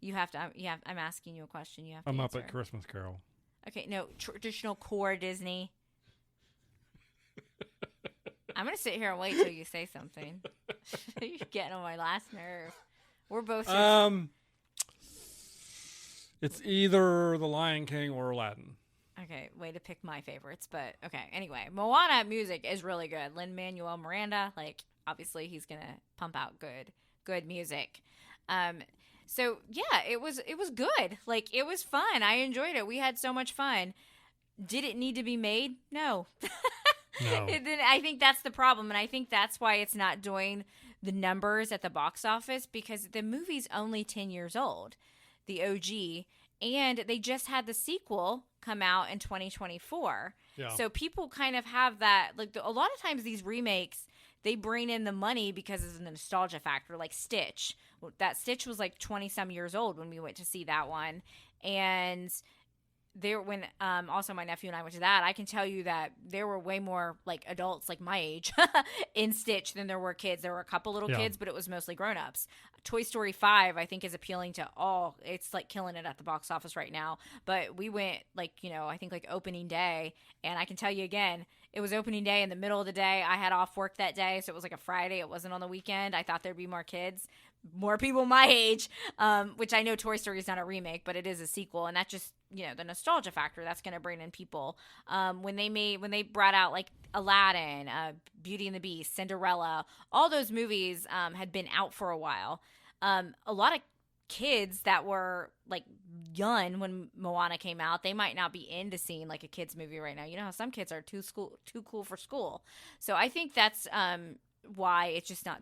You have to. I'm asking you a question. You have to. I'm answer. up at Christmas Carol. Okay, no traditional core Disney. I'm gonna sit here and wait till you say something. You're getting on my last nerve. We're both. It's either The Lion King or Aladdin. Okay, way to pick my favorites, but okay. Anyway, Moana music is really good. Lin-Manuel Miranda, like, obviously he's gonna pump out good music. So yeah, it was good. Like, it was fun. I enjoyed it. We had so much fun. Did it need to be made? No. No. I think that's the problem, and I think that's why it's not doing the numbers at the box office, because the movie's only 10 years old, the OG, and they just had the sequel come out in 2024. Yeah. So people kind of have that, like, a lot of times these remakes, they bring in the money because of the nostalgia factor, like Stitch. That Stitch was like 20-some years old when we went to see that one, and also my nephew and I went to that, I can tell you that there were way more like adults like my age in Stitch than there were kids. There were a couple little kids, but it was mostly grown-ups. Toy Story 5, I think, is appealing to all. It's like killing it at the box office right now. But we went like, I think like opening day, and I can tell you again, it was opening day in the middle of the day. I had off work that day, so it was like a Friday. It wasn't on the weekend. I thought there'd be more kids, more people my age, which I know Toy Story is not a remake, but it is a sequel, and that just, the nostalgia factor that's going to bring in people. When they brought out like Aladdin, Beauty and the Beast, Cinderella, all those movies had been out for a while. A lot of kids that were like young when Moana came out, they might not be into seeing like a kids movie right now. You know how some kids are too cool for school. So I think that's why it's just not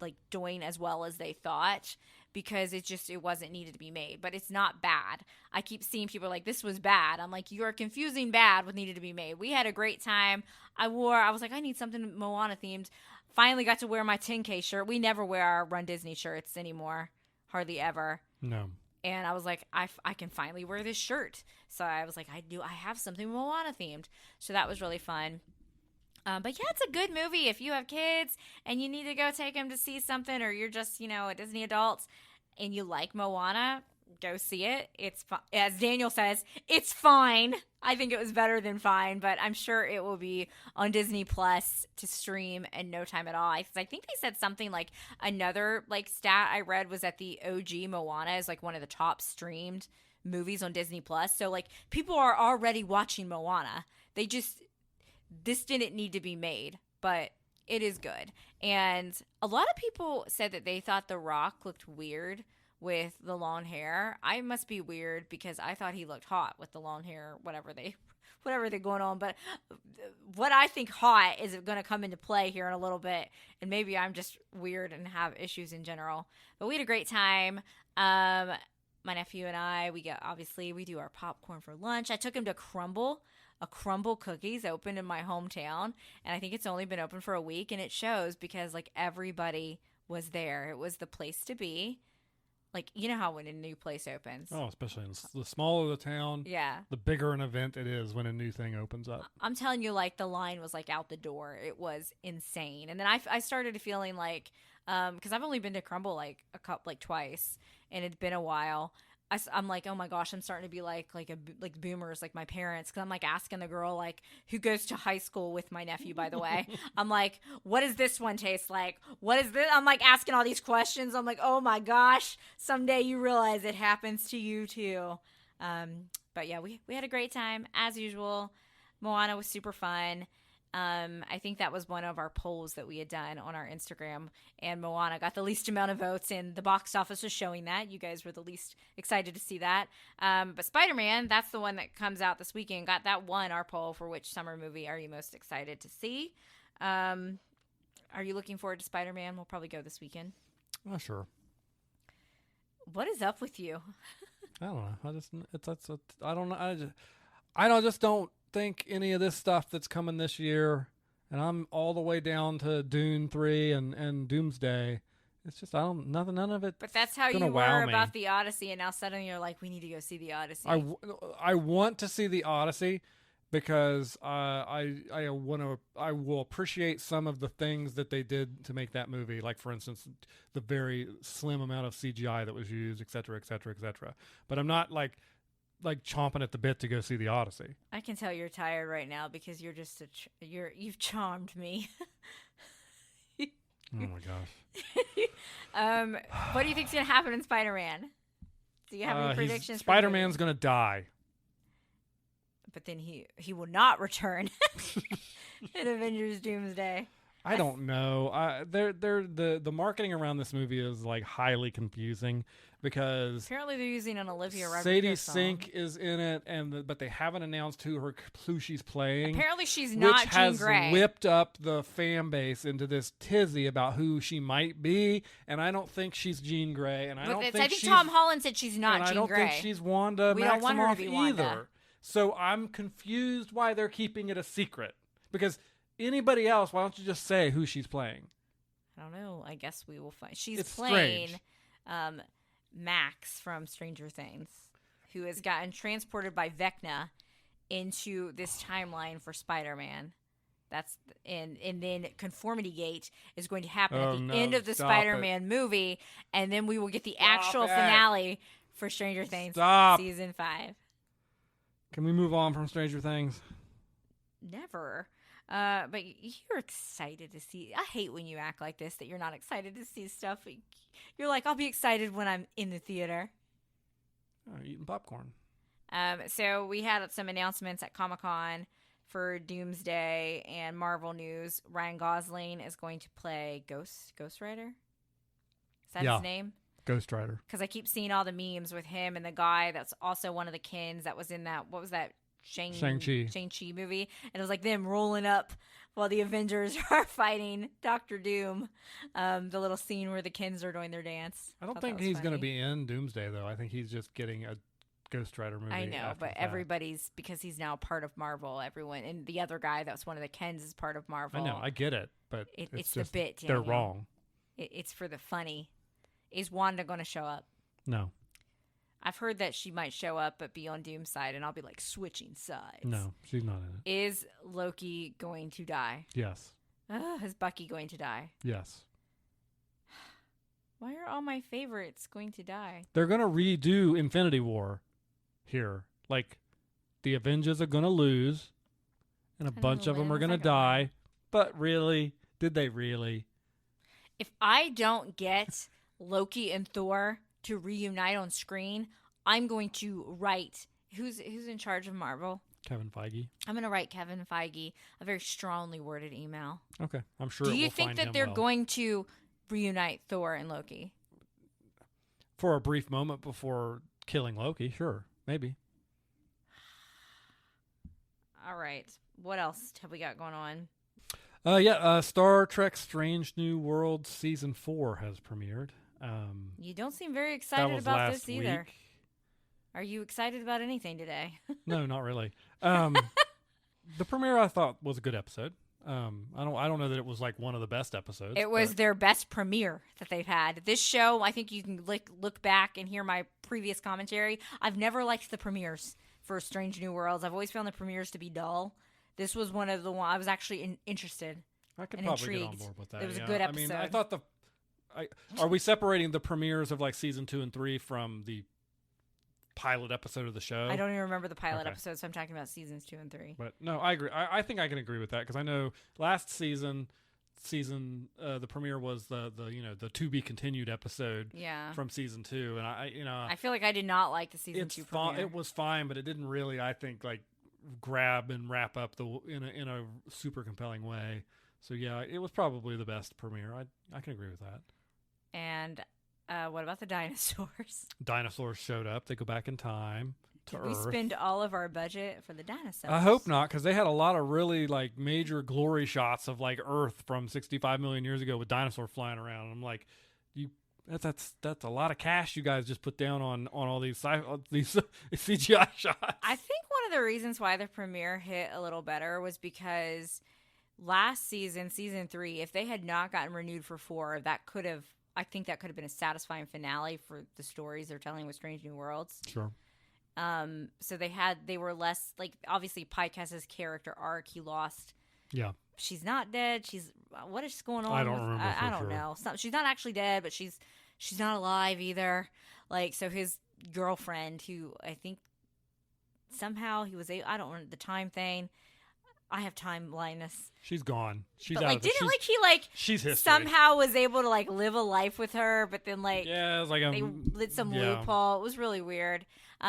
like doing as well as they thought, because it wasn't needed to be made. But it's not bad. I keep seeing people like, this was bad. I'm like, you are confusing bad with needed to be made. We had a great time. I was like, I need something Moana themed. Finally got to wear my 10K shirt. We never wear our Run Disney shirts anymore. Hardly ever. No. And I was like, I can finally wear this shirt. So I was like, I have something Moana themed. So that was really fun. But yeah, it's a good movie. If you have kids and you need to go take them to see something, or you're just, a Disney adult and you like Moana, go see it. It's as Daniel says, it's fine. I think it was better than fine, but I'm sure it will be on Disney Plus to stream in no time at all. I think they said something like, another like stat I read was that the OG Moana is like one of the top streamed movies on Disney Plus. So like people are already watching Moana. This didn't need to be made, but it is good. And a lot of people said that they thought The Rock looked weird with the long hair. I must be weird because I thought he looked hot with the long hair, whatever they're going on. But what I think hot is going to come into play here in a little bit. And maybe I'm just weird and have issues in general. But we had a great time. My nephew and I, we do our popcorn for lunch. I took him to a Crumble Cookies opened in my hometown, and I think it's only been open for a week, and it shows because like everybody was there. It was the place to be. Like, you know how when a new place opens. Oh, especially in the smaller the town, yeah, the bigger an event it is when a new thing opens up. I'm telling you, like the line was like out the door. It was insane. And then I started feeling like, because I've only been to Crumble like twice, and it's been a while. I'm like, oh my gosh, I'm starting to be like boomers, like my parents. Cause I'm like asking the girl like who goes to high school with my nephew, by the way. I'm like, what does this one taste like? What is this? I'm like asking all these questions. I'm like, oh my gosh, someday you realize it happens to you too. But yeah, we had a great time as usual. Moana was super fun. I think that was one of our polls that we had done on our Instagram, and Moana got the least amount of votes, and the box office was showing that. You guys were the least excited to see that. But Spider-Man, that's the one that comes out this weekend, got that won our poll for which summer movie are you most excited to see. Are you looking forward to Spider-Man? We'll probably go this weekend. Oh, sure. What is up with you? I don't know. I just don't think any of this stuff that's coming this year, and I'm all the way down to Dune 3 and Doomsday. It's just none of it. But that's how you were about the Odyssey, and now suddenly you're like, we need to go see the Odyssey. I want to see the Odyssey because I will appreciate some of the things that they did to make that movie, like for instance the very slim amount of CGI that was used, et cetera, et cetera, et cetera. But I'm not like chomping at the bit to go see the Odyssey. I can tell you're tired right now because you're just you've charmed me. Oh my gosh. What do you think's gonna happen in Spider-Man? Do you have any predictions? Spider-Man's gonna die. But then he will not return in Avengers Doomsday. I don't know. The marketing around this movie is like highly confusing because apparently they're using an Olivia Rodrigo Sadie song. Sink is in it, but they haven't announced who she's playing. Apparently she's not Jean Grey. Which has whipped up the fan base into this tizzy about who she might be, and I don't think she's Jean Grey. And I think Tom Holland said she's not Jean Grey. I don't think she's Wanda Maximoff don't want her to be Wanda. Either. So I'm confused why they're keeping it a secret because. Anybody else, why don't you just say who she's playing? I don't know. I guess we will find. She's playing Max from Stranger Things, who has gotten transported by Vecna into this timeline for Spider-Man. And then Conformity Gate is going to happen at the end of the Spider-Man movie, and then we will get the actual finale for Stranger Things season 5. Can we move on from Stranger Things? Never. But you're excited to see. I hate when you act like this, that you're not excited to see stuff. You're like, I'll be excited when I'm in the theater. Oh, eating popcorn. So we had some announcements at Comic-Con for Doomsday and Marvel News. Ryan Gosling is going to play Ghost Rider. Is that his name? Ghost Rider. Because I keep seeing all the memes with him and the guy that's also one of the Kens that was in that. What was that? Shang-Chi movie, and it was like them rolling up while the Avengers are fighting Doctor Doom. The little scene where the Kens are doing their dance. I don't think he's going to be in Doomsday, though. I think he's just getting a Ghost Rider movie. I know, but everybody's, because he's now part of Marvel, everyone, and the other guy that's one of the Kens is part of Marvel. I know, I get it, but it's just, the bit, Daniel. They're wrong. It's for the funny. Is Wanda going to show up? No. I've heard that she might show up but be on Doom's side, and I'll be like, switching sides. No, she's not in it. Is Loki going to die? Yes. Is Bucky going to die? Yes. Why are all my favorites going to die? They're going to redo Infinity War here. Like, the Avengers are going to lose, and a bunch of them are going to die. But really? Did they really? If I don't get Loki and Thor to reunite on screen, I'm going to write who's in charge of Marvel? Kevin Feige. I'm going to write Kevin Feige a very strongly worded email. Okay, I'm sure. Do you think that they're going to reunite Thor and Loki for a brief moment before killing Loki? Sure, maybe. All right. What else have we got going on? Star Trek Strange New Worlds Season 4 has premiered. You don't seem very excited about this either. Week. Are you excited about anything today? No, not really. The premiere I thought was a good episode. I don't know that it was like one of the best episodes. It was their best premiere that they've had. This show, I think you can look back and hear my previous commentary. I've never liked the premieres for Strange New Worlds. I've always found the premieres to be dull. This was one of the ones I was actually interested. I could and probably intrigued. get on board with that. It was a good episode. I mean, I thought are we separating the premieres of like season 2 and 3 from the pilot episode of the show? I don't even remember the pilot episode, so I'm talking about seasons 2 and 3. But no, I agree. I think I can agree with that because I know last season the premiere was the to be continued episode from season 2, and I feel like I did not like the season 2 premiere. It was fine, but it didn't really, I think, like grab and wrap up in a super compelling way. So yeah, it was probably the best premiere. I can agree with that. And what about the dinosaurs? Dinosaurs showed up. They go back in time to Earth. We spend all of our budget for the dinosaurs? I hope not, because they had a lot of really like major glory shots of like Earth from 65 million years ago with dinosaurs flying around. And I'm like, that's a lot of cash you guys just put down on all these CGI shots. I think one of the reasons why the premiere hit a little better was because last season 3, if they had not gotten renewed for 4, I think that could have been a satisfying finale for the stories they're telling with Strange New Worlds. Sure. So they were less like, obviously Pikes's character arc, he lost. Yeah. She's not dead. What is going on? I don't remember. I don't know. She's not actually dead, but she's not alive either. Like, so his girlfriend, who I think somehow I don't remember the time thing. I have time blindness. She's gone. She's but, out like, of it. Didn't like he like she's history. Somehow was able to like live a life with her, but then like it was like they lit some loophole. It was really weird.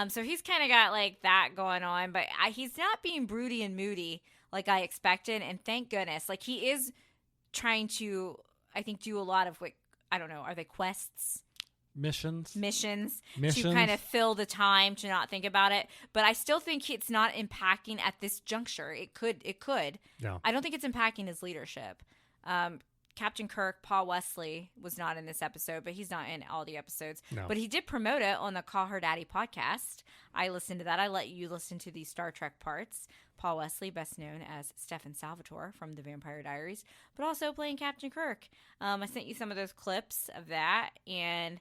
So he's kind of got like that going on, but he's not being broody and moody like I expected, and thank goodness. Like, he is trying to, I think, do a lot of what, I don't know, are they quests? Missions to kind of fill the time to not think about it. But I still think it's not impacting at this juncture. It could. Yeah. I don't think it's impacting his leadership. Captain Kirk, Paul Wesley, was not in this episode, but he's not in all the episodes. No. But he did promote it on the Call Her Daddy podcast. I listened to that. I let you listen to the Star Trek parts. Paul Wesley, best known as Stefan Salvatore from The Vampire Diaries, but also playing Captain Kirk. I sent you some of those clips of that, and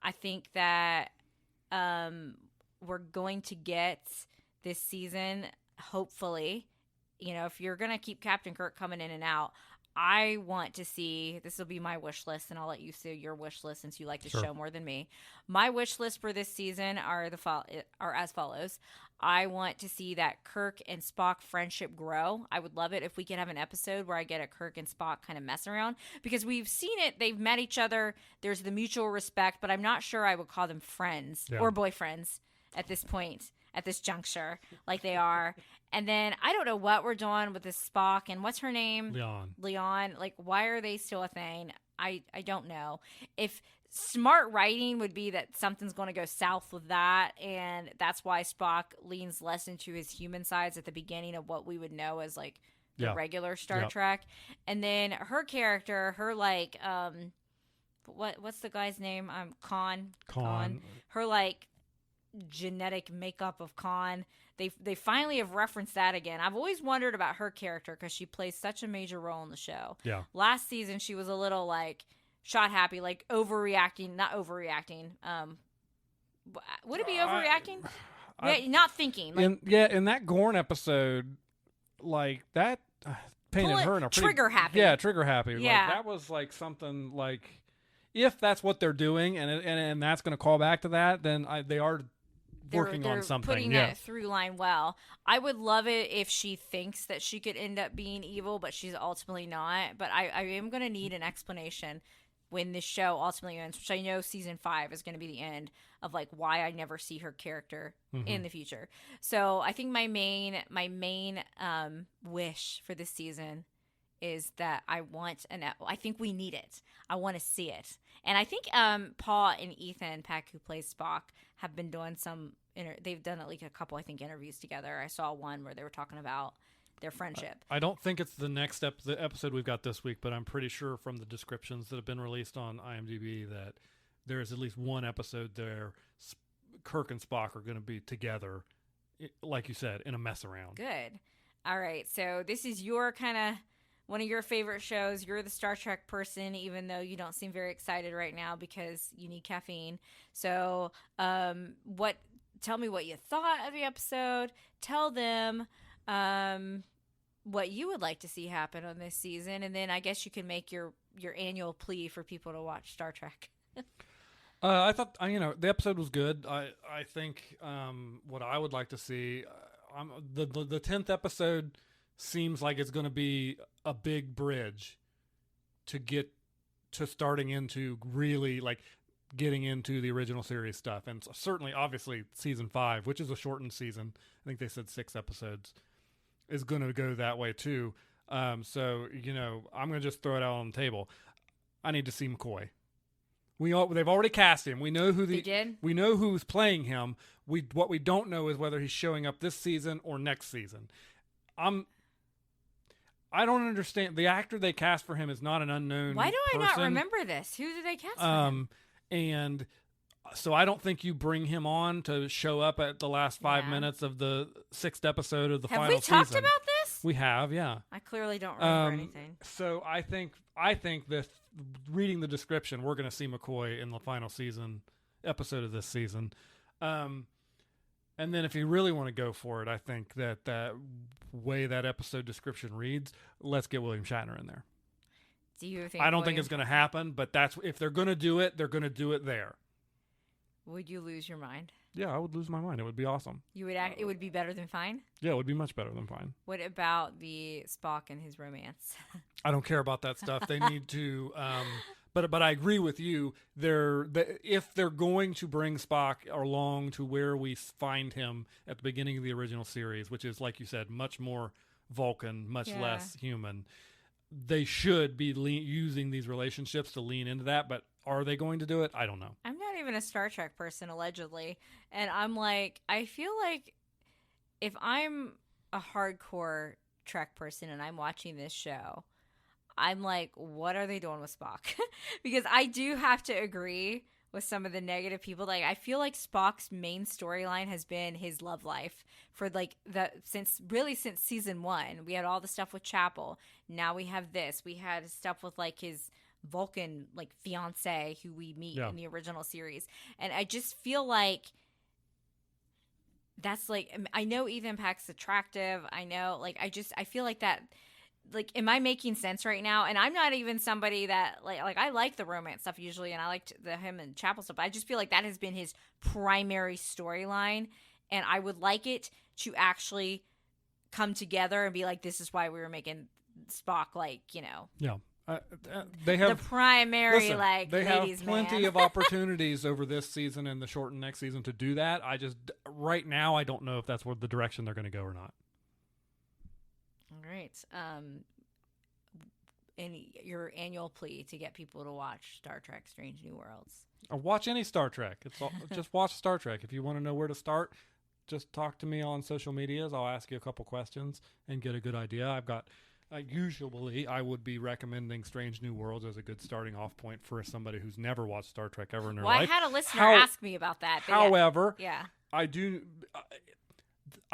I think that we're going to get this season, hopefully, if you're going to keep Captain Kirk coming in and out, I want to see, this will be my wish list, and I'll let you say your wish list since you like the show more than me. My wish list for this season are as follows. I want to see that Kirk and Spock friendship grow. I would love it if we could have an episode where I get a Kirk and Spock kind of mess around, because we've seen it. They've met each other. There's the mutual respect, but I'm not sure I would call them friends or boyfriends at this point, at this juncture, like they are. And then I don't know what we're doing with this Spock and what's her name? Leon. Like, why are they still a thing? I don't know. If smart writing would be that something's going to go south with that, and that's why Spock leans less into his human sides at the beginning of what we would know as like the regular Star Trek. And then her character, her like what's the guy's name? Khan. Her like genetic makeup of Khan. They finally have referenced that again. I've always wondered about her character because she plays such a major role in the show. Yeah. Last season she was a little like shot happy, like overreacting. Not overreacting. Would it be overreacting? Not thinking. Like, in that Gorn episode, like that painted her in a pretty trigger happy. Yeah, trigger happy. Yeah. Like, that was like something like, if that's what they're doing, and that's going to call back to that, then they are working on something. Putting that through line well. I would love it if she thinks that she could end up being evil, but she's ultimately not. But I am going to need an explanation when this show ultimately ends, which I know season 5 is going to be the end of like why I never see her character in the future. So I think my main wish for this season is that I think we need it. I want to see it. And I think Paul and Ethan Peck, who plays Spock, have been doing they've done at least a couple, I think, interviews together. I saw one where they were talking about their friendship. I don't think it's the next the episode we've got this week, but I'm pretty sure from the descriptions that have been released on IMDb that there is at least one episode there Kirk and Spock are going to be together, like you said, in a mess around. Good. All right. So this is your kind of one of your favorite shows. You're the Star Trek person, even though you don't seem very excited right now because you need caffeine. So tell me what you thought of the episode. Tell them what you would like to see happen on this season. And then I guess you can make your annual plea for people to watch Star Trek. I thought, the episode was good. I think what I would like to see, the 10th episode seems like it's going to be a big bridge to get to starting into really like getting into the original series stuff. And certainly, obviously, season 5, which is a shortened season, I think they said 6 episodes, is going to go that way too. So, I'm going to just throw it out on the table. I need to see McCoy. They've already cast him. We know who they did? We know who's playing him. What we don't know is whether he's showing up this season or next season. I don't understand. The actor they cast for him is not an unknown Why do I person. not remember this? Who did they cast for him? And so I don't think you bring him on to show up at the last 5 minutes of the 6th episode of the final season. Have we talked about this? We have, yeah. I clearly don't remember anything. So I think that reading the description, we're going to see McCoy in the final episode of this season. And then if you really want to go for it, I think that way that episode description reads, let's get William Shatner in there. Do you think? I don't think it's going to happen, but if they're going to do it, they're going to do it there. Would you lose your mind? Yeah, I would lose my mind. It would be awesome. It would be better than fine? Yeah, it would be much better than fine. What about the Spock and his romance? I don't care about that stuff. They need to but I agree with you. If they're going to bring Spock along to where we find him at the beginning of the original series, which is, like you said, much more Vulcan, much less human, they should be using these relationships to lean into that. But are they going to do it? I don't know. I'm not even a Star Trek person, allegedly. And I'm like, I feel like if I'm a hardcore Trek person and I'm watching this show, I'm like, what are they doing with Spock? Because I do have to agree with some of the negative people. Like, I feel like Spock's main storyline has been his love life for since season 1. We had all the stuff with Chapel. Now we have this. We had stuff with like his Vulcan like fiance who we meet in the original series. And I just feel like that's like, I know Ethan Peck's attractive. I know, like, I feel like that. Like, am I making sense right now? And I'm not even somebody that like I like the romance stuff usually, and I liked him and Chapel stuff. But I just feel like that has been his primary storyline, and I would like it to actually come together and be like, this is why we were making Spock, like, Yeah. They have the primary, listen, like, they ladies' have plenty man. of opportunities over this season and the shortened next season to do that. I just right now I don't know if that's where the direction they're going to go or not. All right. Your annual plea to get people to watch Star Trek: Strange New Worlds. Or watch any Star Trek. Just watch Star Trek. If you want to know where to start, just talk to me on social medias. I'll ask you a couple questions and get a good idea. Usually I would be recommending Strange New Worlds as a good starting off point for somebody who's never watched Star Trek ever in their life. I had a listener ask me about that. However, yeah. I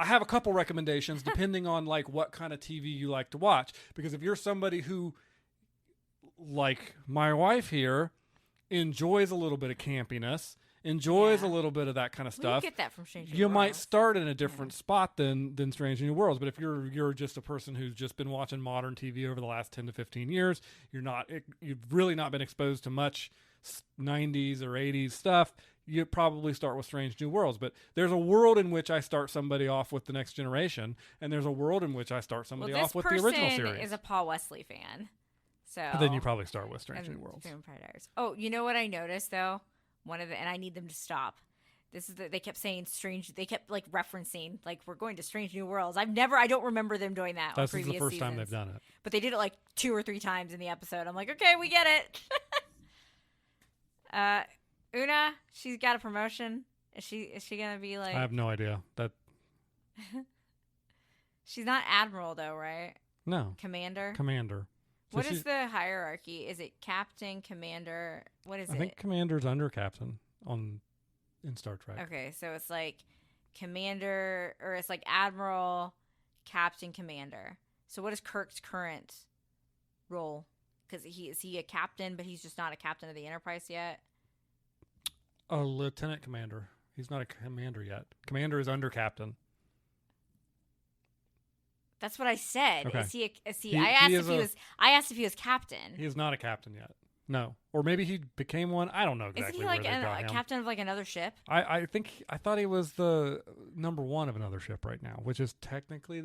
have a couple recommendations depending on like what kind of TV you like to watch. Because if you're somebody who, like my wife here, enjoys a little bit of campiness, enjoys a little bit of that kind of stuff, you get that from Strange New you Worlds. might start in a different spot than Strange New Worlds. But if you're just a person who's just been watching modern TV over the last 10 to 15 years, you've really not been exposed to much 90s or 80s stuff, you probably start with Strange New Worlds. But there's a world in which I start somebody off with The Next Generation, and there's a world in which I start somebody off with the original series. This person is a Paul Wesley fan. So but then you probably start with Strange New Worlds. Vampire Diaries. Oh, you know what I noticed though? And I need them to stop. They kept saying strange. They kept like referencing like we're going to Strange New Worlds. I don't remember them doing that. This on is the first seasons. time they've done it. But they did it like 2 or 3 times in the episode. I'm like, okay, we get it. Una, she's got a promotion. Is she gonna be like? I have no idea. That she's not admiral though, right? No. Commander. So what is the hierarchy? Is it captain, commander? What is it? I think commander's under captain in Star Trek. Okay, so it's like commander, or it's like admiral, captain, commander. So what is Kirk's current role? Because is he a captain, but he's just not a captain of the Enterprise yet? A lieutenant commander. He's not a commander yet. Commander is under captain. That's what I said. Okay. I asked if he was captain. He is not a captain yet. No. Or maybe he became one. I don't know exactly. Isn't he like a captain of like another ship? I thought he was the number 1 of another ship right now, which is technically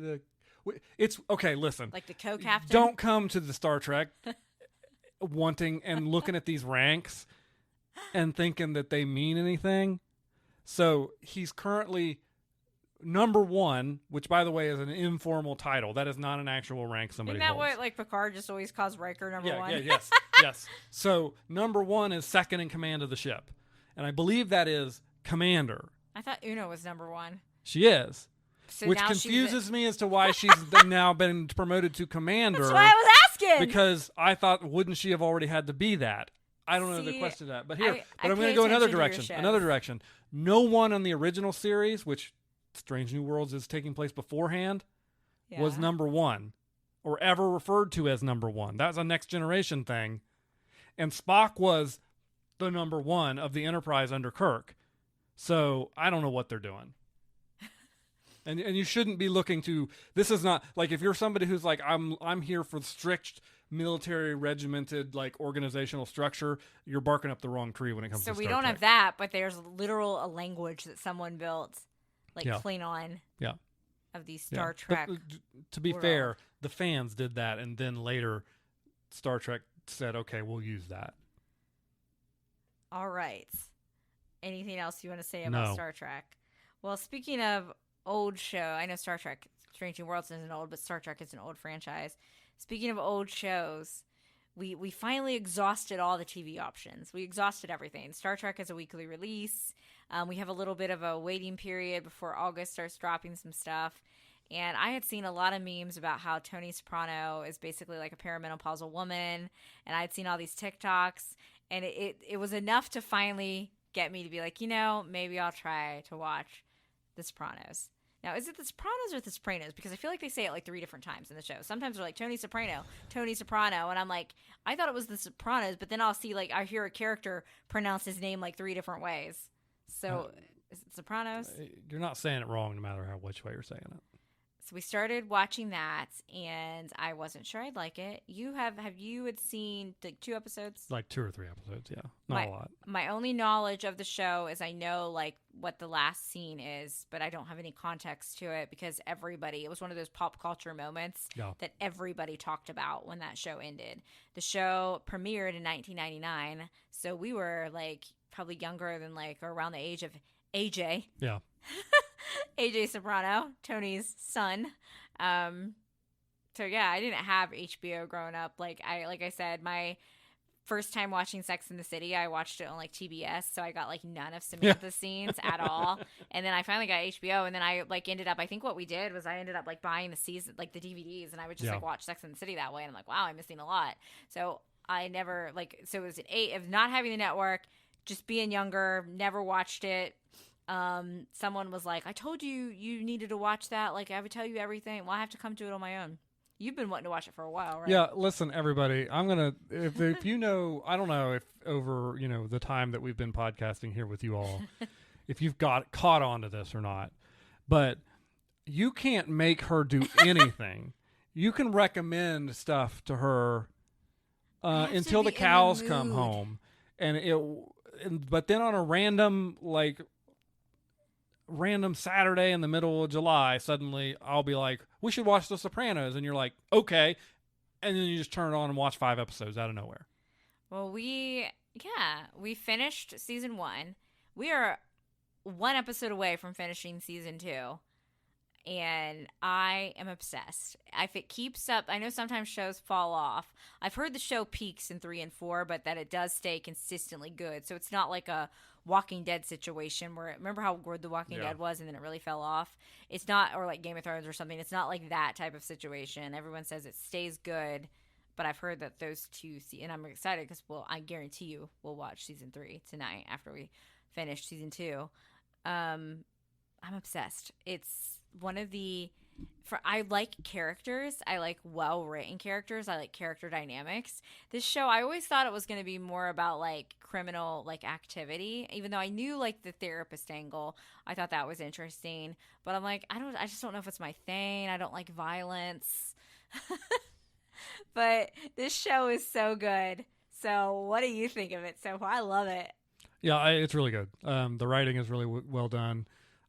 it's okay, listen. Like the co-captain? Don't come to the Star Trek wanting and looking at these ranks and thinking that they mean anything. So he's currently number 1, which by the way is an informal title. That is not an actual rank somebody holds. Isn't that what like Picard just always calls Riker number 1? Yes. So number 1 is second in command of the ship, and I believe that is commander. I thought Una was number 1. She is, so which confuses me as to why she's now been promoted to commander. That's why I was asking. Because I thought, wouldn't she have already had to be that? I don't know the question to that, but I'm going to go another direction. No one on the original series, which Strange New Worlds is taking place beforehand, was number 1 or ever referred to as number 1. That was a Next Generation thing. And Spock was the number 1 of the Enterprise under Kirk. So I don't know what they're doing. And you shouldn't be looking to, this is not like, if you're somebody who's like, I'm here for strict military regimented like organizational structure, you're barking up the wrong tree when it comes to Star Trek. So we don't have that, but there's literal a language that someone built, like Klingon. Yeah. Of these Star Trek. But, to be fair, the fans did that, and then later Star Trek said, okay, we'll use that. All right. Anything else you want to say about Star Trek? Well, speaking of old show, I know Star Trek Strange New Worlds isn't old, but Star Trek is an old franchise. Speaking of old shows, we finally exhausted all the TV options. We exhausted everything. Star Trek is a weekly release. We have a little bit of a waiting period before August starts dropping some stuff. And I had seen a lot of memes about how Tony Soprano is basically like a perimenopausal woman. And I'd seen all these TikToks. And it was enough to finally get me to be like, maybe I'll try to watch The Sopranos. Now, is it The Sopranos or The Sopranos? Because I feel like they say it like 3 different times in the show. Sometimes they're like, Tony Soprano. And I'm like, I thought it was The Sopranos, but then I'll see, like, I hear a character pronounce his name like 3 different ways. So, is it Sopranos? You're not saying it wrong no matter which way you're saying it. So we started watching that, and I wasn't sure I'd like it. Have you had seen like 2 episodes? Like 2 or 3 episodes, yeah. Not a lot. My only knowledge of the show is I know like what the last scene is, but I don't have any context to it because it was one of those pop culture moments that everybody talked about when that show ended. The show premiered in 1999, so we were like probably younger than like or around the age of AJ. Yeah. AJ Soprano, Tony's son. So yeah, I didn't have HBO growing up. Like I said, my first time watching Sex in the City, I watched it on like TBS, so I got like none of Samantha's scenes at all. And then I finally got HBO, and then I like ended up, I think what we did was I ended up like buying the season, like the DVDs, and I would just like watch Sex in the City that way. And I'm like, wow, I'm missing a lot. So I never like, so it was an 8 of not having the network, just being younger, never watched it. Someone was like, I told you needed to watch that. Like I would tell you everything. Well, I have to come to it on my own. You've been wanting to watch it for a while, right? Yeah, listen, everybody. I'm gonna if you know, I don't know if over the time that we've been podcasting here with you all, if you've got caught onto this or not, but you can't make her do anything. You can recommend stuff to her until the cows come home, but then on a random Saturday in the middle of July, suddenly I'll be like, we should watch The Sopranos. And you're like, okay. And then you just turn it on and watch 5 episodes out of nowhere. Well, we finished season 1. We are 1 episode away from finishing season 2. And I am obsessed. If it keeps up, I know sometimes shows fall off. I've heard the show peaks in 3 and 4, but that it does stay consistently good. So it's not like a Walking Dead situation where, remember how good The Walking Dead was and then it really fell off? It's not, or like Game of Thrones or something. It's not like that type of situation. Everyone says it stays good, but I've heard that those two, and I'm excited because, well, I guarantee you we'll watch season 3 tonight after we finish season 2. I'm obsessed. It's one of the, I like characters. I like well-written characters. I like character dynamics. This show, I always thought it was going to be more about like criminal like activity, even though I knew like the therapist angle. I thought that was interesting, but I'm like, I just don't know if it's my thing. I don't like violence. But this show is so good. So what do you think of it so far? I love it. Yeah, it's really good. The writing is really well done.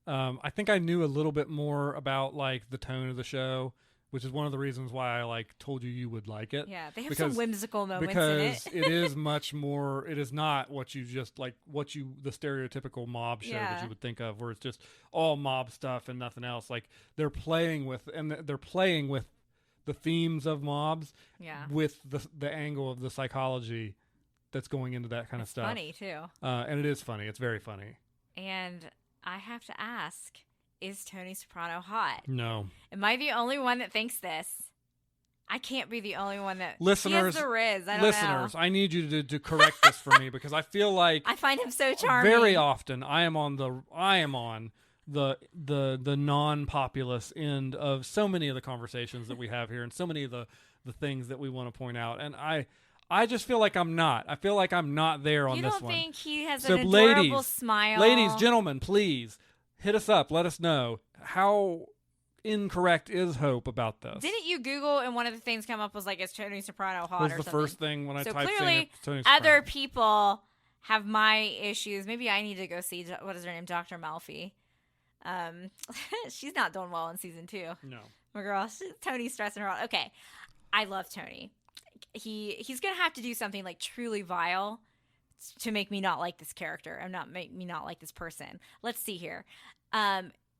I think I knew a little bit more about like the tone of the show, which is one of the reasons why I like told you would like it. Yeah, they have some whimsical moments in it. Because it is much more. It is not what you just like. The stereotypical mob show that you would think of, where it's just all mob stuff and nothing else. Like they're playing with the themes of mobs. Yeah. With the angle of the psychology that's going into that kind of stuff. Funny too. And it is funny. It's very funny. And I have to ask, is Tony Soprano hot? No. Am I the only one that thinks this? I can't be the only one that... Listeners, he has the Riz. I don't know. I need you to correct this for me, because I feel like... I find him so charming. Very often, I am on the non-populous end of so many of the conversations that we have here, and so many of the things that we want to point out. And I just feel like I'm not. I feel like I'm not there on this one. You don't think he has an adorable smile? Ladies, gentlemen, please hit us up. Let us know how incorrect is Hope about this. Didn't you Google and one of the things come up was like, is Tony Soprano hot or something? Was the first thing when I typed in Tony Soprano. So clearly other people have my issues. Maybe I need to go see, what is her name, Dr. Malfi. She's not doing well in season 2. No. My girl, Tony's stressing her out. Okay. I love Tony. He's gonna have to do something like truly vile to make me not like this character and make me not like this person. Let's see here.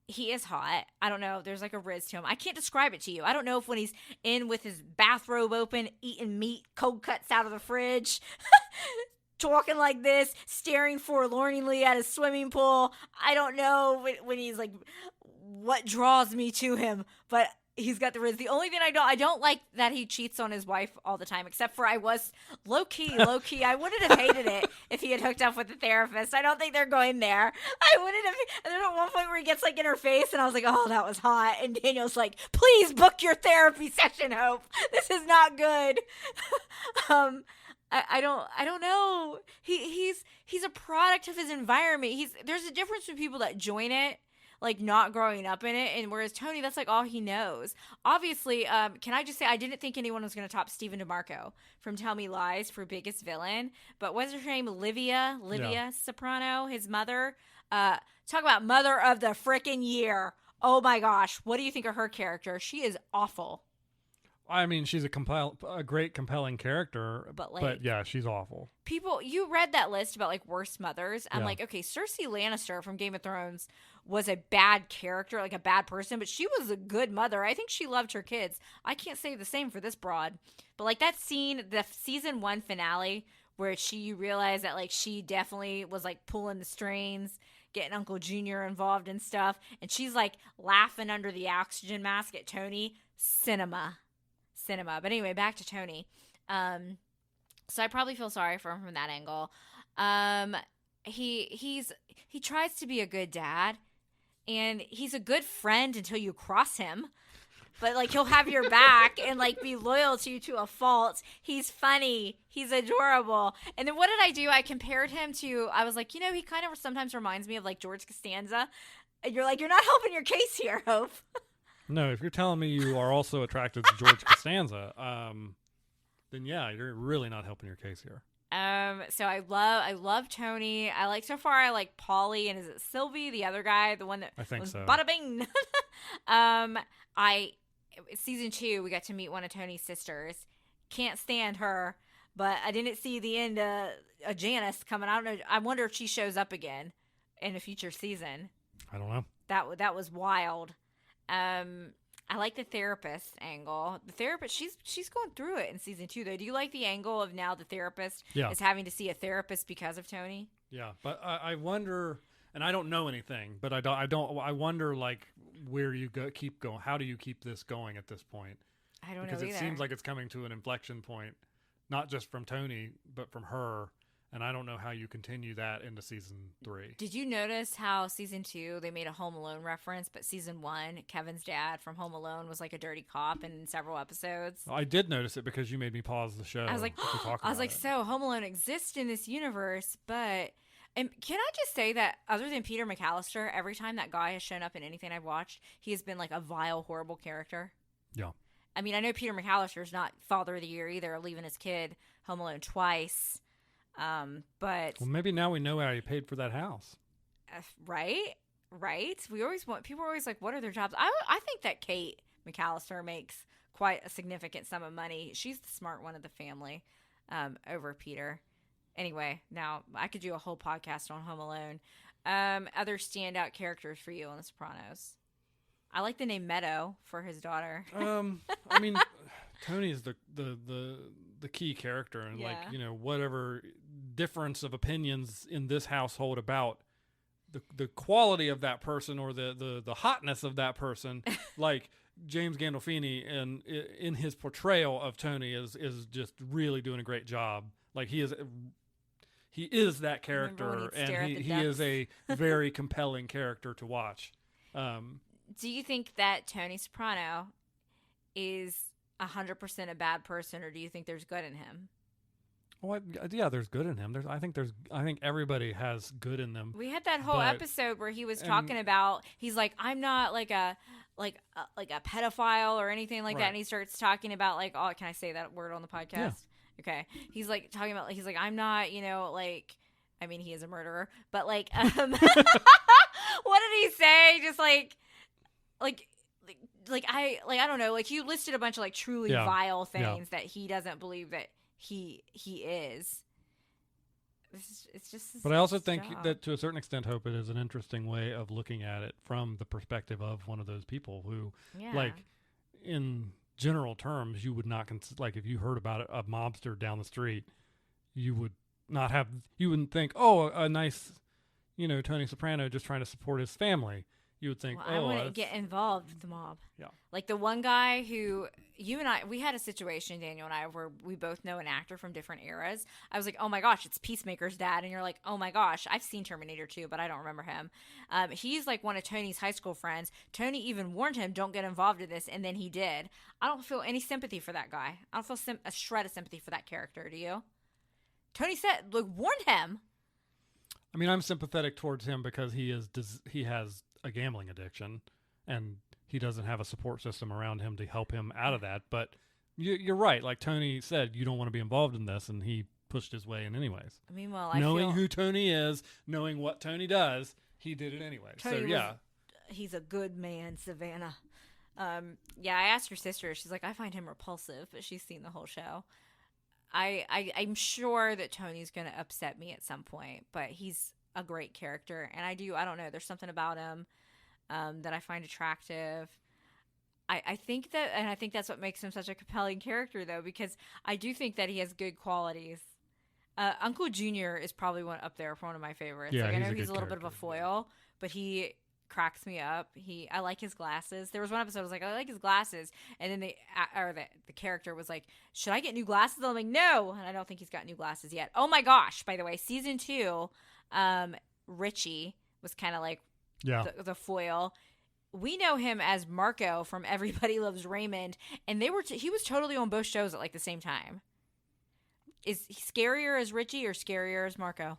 He is hot. I don't know. There's like a Riz to him. I can't describe it to you. I don't know if when he's in with his bathrobe open, eating meat, cold cuts out of the fridge, talking like this, staring forlornly at his swimming pool. I don't know when he's like, what draws me to him, but he's got the Riz. The only thing I don't like that he cheats on his wife all the time, except for I was low-key. I wouldn't have hated it if he had hooked up with the therapist. I don't think they're going there. I wouldn't have. And then at one point where he gets like in her face and I was like, oh, that was hot. And Daniel's like, please book your therapy session, Hope. This is not good. I don't know. He's a product of his environment. There's a difference between people that join it, like not growing up in it, and whereas Tony, that's like all he knows. Obviously, can I just say I didn't think anyone was going to top Stephen DeMarco from Tell Me Lies for biggest villain, but what's her name? Livia Soprano, his mother. Talk about mother of the frickin' year. Oh my gosh, what do you think of her character? She is awful. I mean, she's a great, compelling character, but yeah, she's awful. You read that list about like worst mothers. I'm like, okay, Cersei Lannister from Game of Thrones was a bad character, like a bad person, but she was a good mother. I think she loved her kids. I can't say the same for this broad, but like that scene, the season 1 finale where you realize that like she definitely was like pulling the strings, getting Uncle Junior involved and stuff, and she's like laughing under the oxygen mask at Tony. Cinema. But anyway, back to Tony. So I probably feel sorry for him from that angle. He tries to be a good dad, and he's a good friend until you cross him. But like he'll have your back and like be loyal to you to a fault. He's funny. He's adorable. And then what did I do? I compared him to. I was like, he kind of sometimes reminds me of like George Costanza. And you're like, you're not helping your case here, Hope. No, if you're telling me you are also attracted to George Costanza, then yeah, you're really not helping your case here. So I love Tony. I like Paulie, and is it Sylvie, the other guy, the one that I think was so. Bada bing. Season 2, we got to meet one of Tony's sisters. Can't stand her, but I didn't see the end of Janice coming. I don't know. I wonder if she shows up again in a future season. I don't know. That was wild. I like the therapist angle. The therapist, she's going through it in season 2, though. Do you like the angle of now the therapist is having to see a therapist because of Tony? Yeah, but I wonder, and I don't know anything, but I wonder like where you keep going. How do you keep this going at this point? I don't know because either. it seems like it's coming to an inflection point, not just from Tony, but from her. And I don't know how you continue that into season 3. Did you notice how season 2 they made a Home Alone reference, but season 1 Kevin's dad from Home Alone was like a dirty cop in several episodes? I did notice it because you made me pause the show. I was like, so Home Alone exists in this universe, but. And can I just say that other than Peter McAllister, every time that guy has shown up in anything I've watched, he has been like a vile, horrible character. Yeah. I mean, I know Peter McAllister is not Father of the Year either, leaving his kid Home Alone twice. But well, maybe now we know how he paid for that house. Right. People are always like, what are their jobs? I think that Kate McAllister makes quite a significant sum of money. She's the smart one of the family, over Peter. Anyway, now I could do a whole podcast on Home Alone. Other standout characters for you on The Sopranos? I like the name Meadow for his daughter. I mean, Tony is the key character, and whatever difference of opinions in this household about the quality of that person or the hotness of that person, like James Gandolfini in his portrayal of Tony is just really doing a great job. Like he is that character, and he is a very compelling character to watch. Do you think that Tony Soprano is 100% a bad person, or do you think there's good in him? Well, yeah, there's good in him. I think everybody has good in them. We had that whole episode where he was talking about, he's like, I'm not like a pedophile or anything like that, and he starts talking about like, oh, can I say that word on the podcast? Yeah. Okay. He's like talking about, he's like, I'm not, I mean, he is a murderer, but like, what did he say? Just I don't know. Like he listed a bunch of like truly vile things that he doesn't believe that he is. It's just. But I also think that to a certain extent, Hope, it is an interesting way of looking at it from the perspective of one of those people who, like, in general terms, you would not like if you heard about a mobster down the street, you wouldn't think, oh, a nice, Tony Soprano just trying to support his family. You would think, I wouldn't get involved with the mob. Yeah. Like the one guy who you and I, we had a situation, Daniel and I, where we both know an actor from different eras. I was like, oh my gosh, it's Peacemaker's dad. And you're like, oh my gosh, I've seen Terminator 2, but I don't remember him. He's like one of Tony's high school friends. Tony even warned him, don't get involved in this. And then he did. I don't feel any sympathy for that guy. I don't feel a shred of sympathy for that character. Do you? Tony said, warned him. I mean, I'm sympathetic towards him because he has a gambling addiction, and he doesn't have a support system around him to help him out of that. But you're right. Like Tony said, you don't want to be involved in this, and he pushed his way in anyways. Meanwhile, knowing who Tony is, knowing what Tony does, he did it anyway. He's a good man, Savannah. I asked her sister. She's like, I find him repulsive, but she's seen the whole show. I'm sure that Tony's going to upset me at some point, but he's a great character, and I don't know, there's something about him that I find attractive. I think that's what makes him such a compelling character, though, because I do think that he has good qualities. Uncle Junior is probably one up there for one of my favorites. Yeah, like, I know he's he's a little bit of a foil, but he cracks me up. I like his glasses. There was one episode I was like, I like his glasses, and then the character was like, should I get new glasses? I'm like, no, and I don't think he's got new glasses yet. Oh my gosh! By the way, season 2, Richie was kind of like the foil. We know him as Marco from Everybody Loves Raymond, and he was totally on both shows at like the same time. Is he scarier as Richie or scarier as Marco?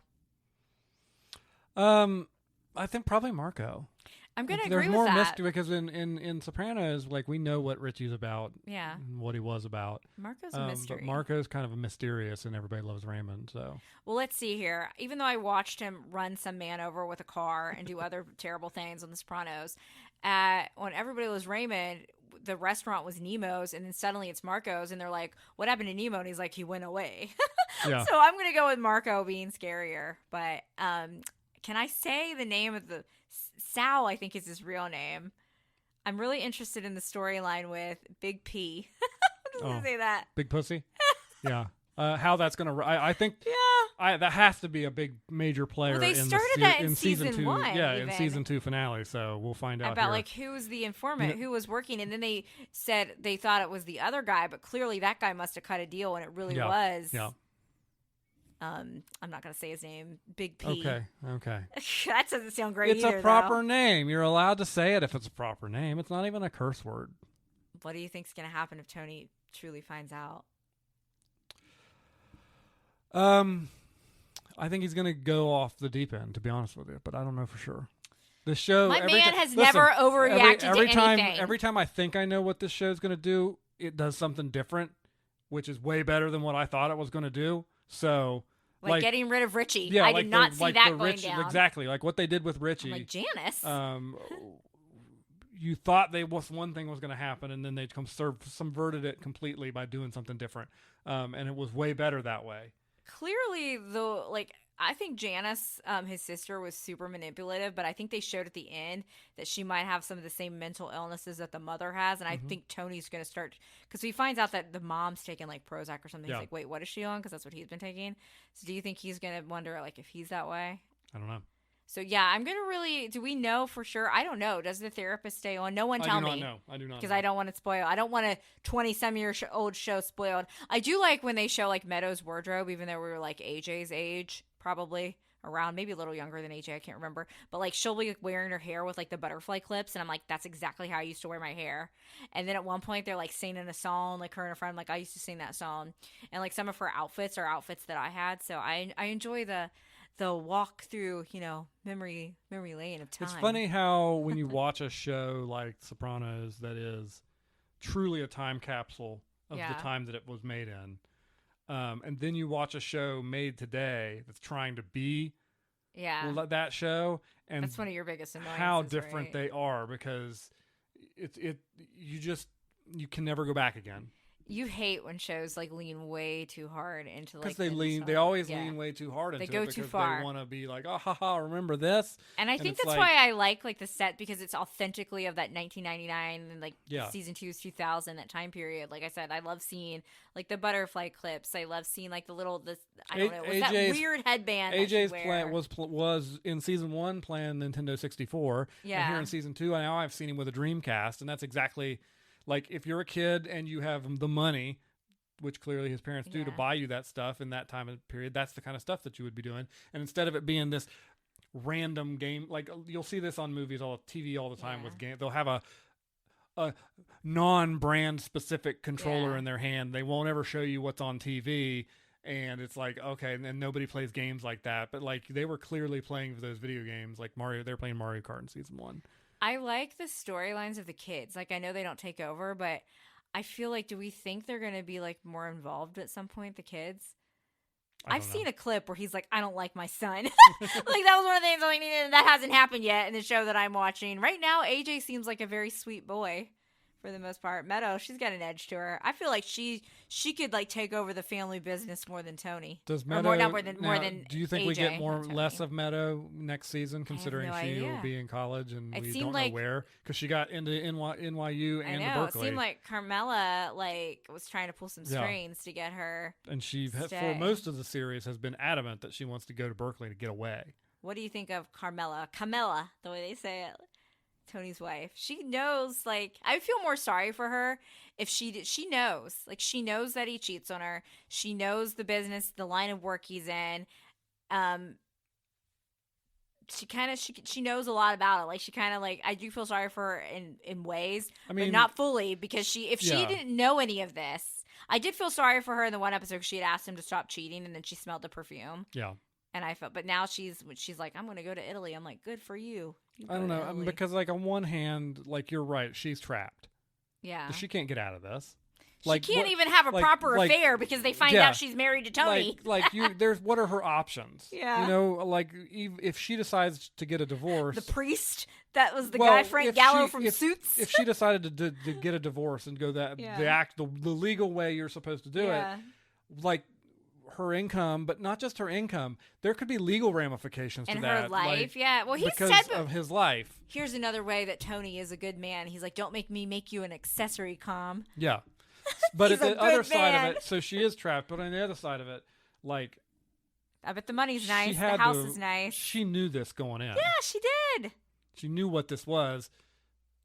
I think probably Marco. I'm gonna agree There's with more that. mystery because in Sopranos, like, we know what Richie's about, and what he was about. Marco's a mystery. But Marco's kind of a mysterious, and Everybody Loves Raymond. So, well, let's see here. Even though I watched him run some man over with a car and do other terrible things on The Sopranos, on Everybody Loves Raymond, the restaurant was Nemo's, and then suddenly it's Marco's, and they're like, "What happened to Nemo?" And he's like, "He went away." yeah. So I'm gonna go with Marco being scarier. But can I say the name of the Sal? I think is his real name. I'm really interested in the storyline with Big P. I'm just gonna say that. Big Pussy. Yeah. How that's gonna? I think. Yeah. That has to be a big major player. Well, they in started that in season 2. 1. Yeah, even. In season 2 finale. So we'll find out about here. like who was the informant, who was working, and then they said they thought it was the other guy, but clearly that guy must have cut a deal, and it really was. Yeah. I'm not gonna say his name. Big P. Okay. That doesn't sound great. It's either, a proper though. name. You're allowed to say it if it's a proper name. It's not even a curse word. What do you think's gonna happen if Tony truly finds out? I think he's gonna go off the deep end, to be honest with you, but I don't know for sure. The show. My man has never overreacted to anything. Every time I think I know what this show's gonna do, it does something different, which is way better than what I thought it was gonna do. So, like getting rid of Richie. Yeah, I did not see that going down. Exactly, like what they did with Richie. I'm like, Janice. You thought one thing was going to happen, and then they subverted it completely by doing something different, and it was way better that way. Clearly, though, like, I think Janice, his sister, was super manipulative, but I think they showed at the end that she might have some of the same mental illnesses that the mother has, and I think Tony's going to start, because he finds out that the mom's taking, like, Prozac or something. He's like, wait, what is she on? Because that's what he's been taking. So do you think he's going to wonder, like, if he's that way? I don't know. So, yeah, I'm going to really, do we know for sure? I don't know. Does the therapist stay on? No one tell me. I do not because I don't want it spoiled. I don't want a 20-some-year-old show spoiled. I do like when they show, like, Meadows' wardrobe, even though we were, like, AJ's age, probably around, maybe a little younger than AJ, I can't remember. But, like, she'll be wearing her hair with, like, the butterfly clips, and I'm like, that's exactly how I used to wear my hair. And then at one point, they're, like, singing a song, like, her and a friend, like, I used to sing that song. And, like, some of her outfits are outfits that I had, so I enjoy the walk through, memory lane of time. It's funny how when you watch a show like Sopranos that is truly a time capsule of the time that it was made in, and then you watch a show made today that's trying to be that show, and that's one of your biggest annoyances. How different they are, because you can never go back again. You hate when shows like lean way too hard into like because they always lean way too hard into it. They go too far. They want to be like, oh, haha, remember this? And I think that's why I like the set, because it's authentically of that 1999 and like season 2 is 2000, that time period. Like I said, I love seeing like the butterfly clips. I love seeing like I don't know, was that weird headband. AJ's plan was in season 1 playing Nintendo 64. Yeah. And here in season 2, now I've seen him with a Dreamcast, and that's exactly. Like, if you're a kid and you have the money, which clearly his parents do, to buy you that stuff in that time of period, that's the kind of stuff that you would be doing. And instead of it being this random game, like you'll see this on movies, TV all the time with games. They'll have a non-brand specific controller in their hand. They won't ever show you what's on TV. And it's like, okay, and then nobody plays games like that. But like they were clearly playing those video games, like Mario. They're playing Mario Kart in season 1. I like the storylines of the kids. Like, I know they don't take over, but I feel like, do we think they're going to be, like, more involved at some point, the kids? I've seen a clip where he's like, I don't like my son. Like, that was one of the things that hasn't happened yet in the show that I'm watching. Right now, AJ seems like a very sweet boy for the most part. Meadow, she's got an edge to her. I feel like she could like take over the family business more than Tony. Does Or Meadow more than do you think AJ, we get not Tony. less of Meadow next season, considering no she will idea. be in college and It we seemed don't like- know where, because she got into NYU I and know. to It Berkeley. seemed like Carmela like was trying to pull some Yeah. strings to get her. And she, for Stay. most of the series, has been adamant that she wants to go to Berkeley to get away. What do you think of Carmela? Camilla, the way they say it. Tony's wife. She knows, like, I feel more sorry for her if she knows. Like, she knows that he cheats on her. She knows the business, the line of work he's in. She knows a lot about it. Like, she kind of, like, I do feel sorry for her in ways, but not fully, because she didn't know any of this. I did feel sorry for her in the one episode because she had asked him to stop cheating, and then she smelled the perfume. Yeah. And I felt, but now she's like, I'm going to go to Italy. I'm like, good for you. I don't know, because, like, on one hand, like, you're right, she's trapped. Yeah. She can't get out of this. She can't even have a proper affair because they find out she's married to Tony. What are her options? Yeah. You know, like, if she decides to get a divorce. The priest, that was the guy, Frank Gallo from Suits. If she decided to get a divorce and go the legal way you're supposed to do it, like, her income, but not just her income, there could be legal ramifications to that. And her life, Well, he because said of his life. Here's another way that Tony is a good man. He's like, don't make me make you an accessory, Com. Yeah. But at the other side man. of it, so she is trapped, but on the other side of it, like, I bet the money's nice, the house is nice. She knew this going in. Yeah, she did. She knew what this was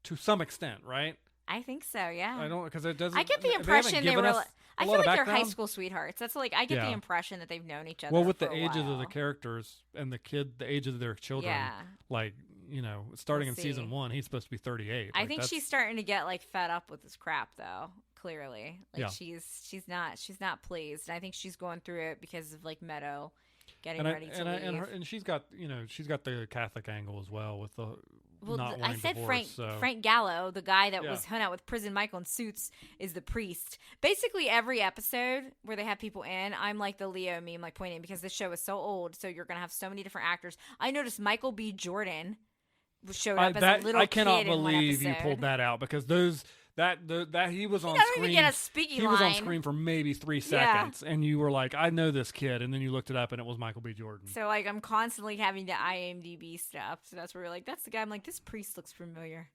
to some extent, right? I think so, yeah. I don't, because it doesn't. I get the impression they were. I feel like they're high background. school sweethearts. That's like, I get the impression that they've known each other. Well, with for the a ages while. of the characters and the ages of their children, Yeah. like, you know, starting We'll in season see. 1, he's supposed to be 38. I think she's starting to get like fed up with this crap, though. Clearly, like she's not pleased. And I think she's going through it because of like Meadow getting ready to leave. And she's got the Catholic angle as well with the. Not I said divorce, Frank Gallo, the guy that was hung out with Prison Michael in Suits, is the priest. Basically, every episode where they have people in, I'm like the Leo meme, like pointing, because this show is so old, so you're gonna have so many different actors. I noticed Michael B. Jordan showed up as a little kid. I cannot in one believe you episode. pulled that out, because that he was on doesn't screen. even get a speaking he was on line. screen for maybe 3 seconds, and you were like, "I know this kid," and then you looked it up, and it was Michael B. Jordan. So like, I'm constantly having to IMDb stuff. So that's where we're like, that's the guy. I'm like, this priest looks familiar.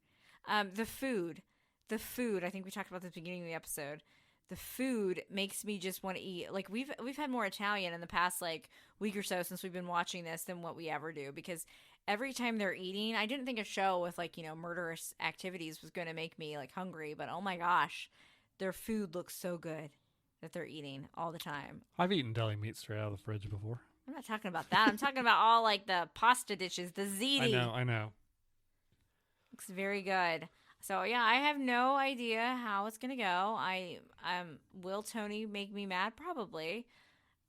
The food. I think we talked about this at the beginning of the episode. The food makes me just want to eat. Like we've had more Italian in the past like week or so since we've been watching this than what we ever do, because every time they're eating, I didn't think a show with like, you know, murderous activities was going to make me like hungry, but oh my gosh, their food looks so good that they're eating all the time. I've eaten deli meat straight out of the fridge before. I'm not talking about that. I'm talking about all like the pasta dishes, the ziti. I know. Looks very good. So yeah, I have no idea how it's gonna go. Will Tony make me mad? Probably.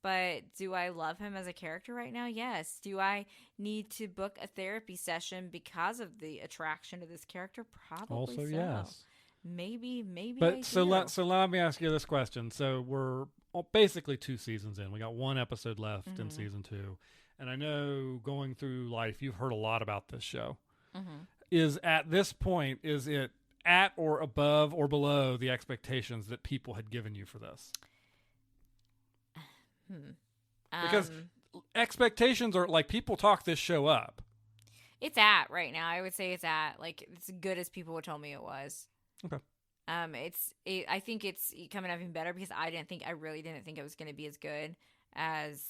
But do I love him as a character right now? Yes. Do I need to book a therapy session because of the attraction to this character? Probably. Also, so. yes. Maybe. But so let me ask you this question. So we're basically 2 seasons in. We got 1 episode left in season 2, and I know going through life, you've heard a lot about this show. Mm-hmm. Is at this point, is it at or above or below the expectations that people had given you for this? Because expectations are like, people talk this show up. It's at right now. I would say it's at like it's as good as people would tell me it was. Okay. I think it's coming up even better because I really didn't think it was going to be as good as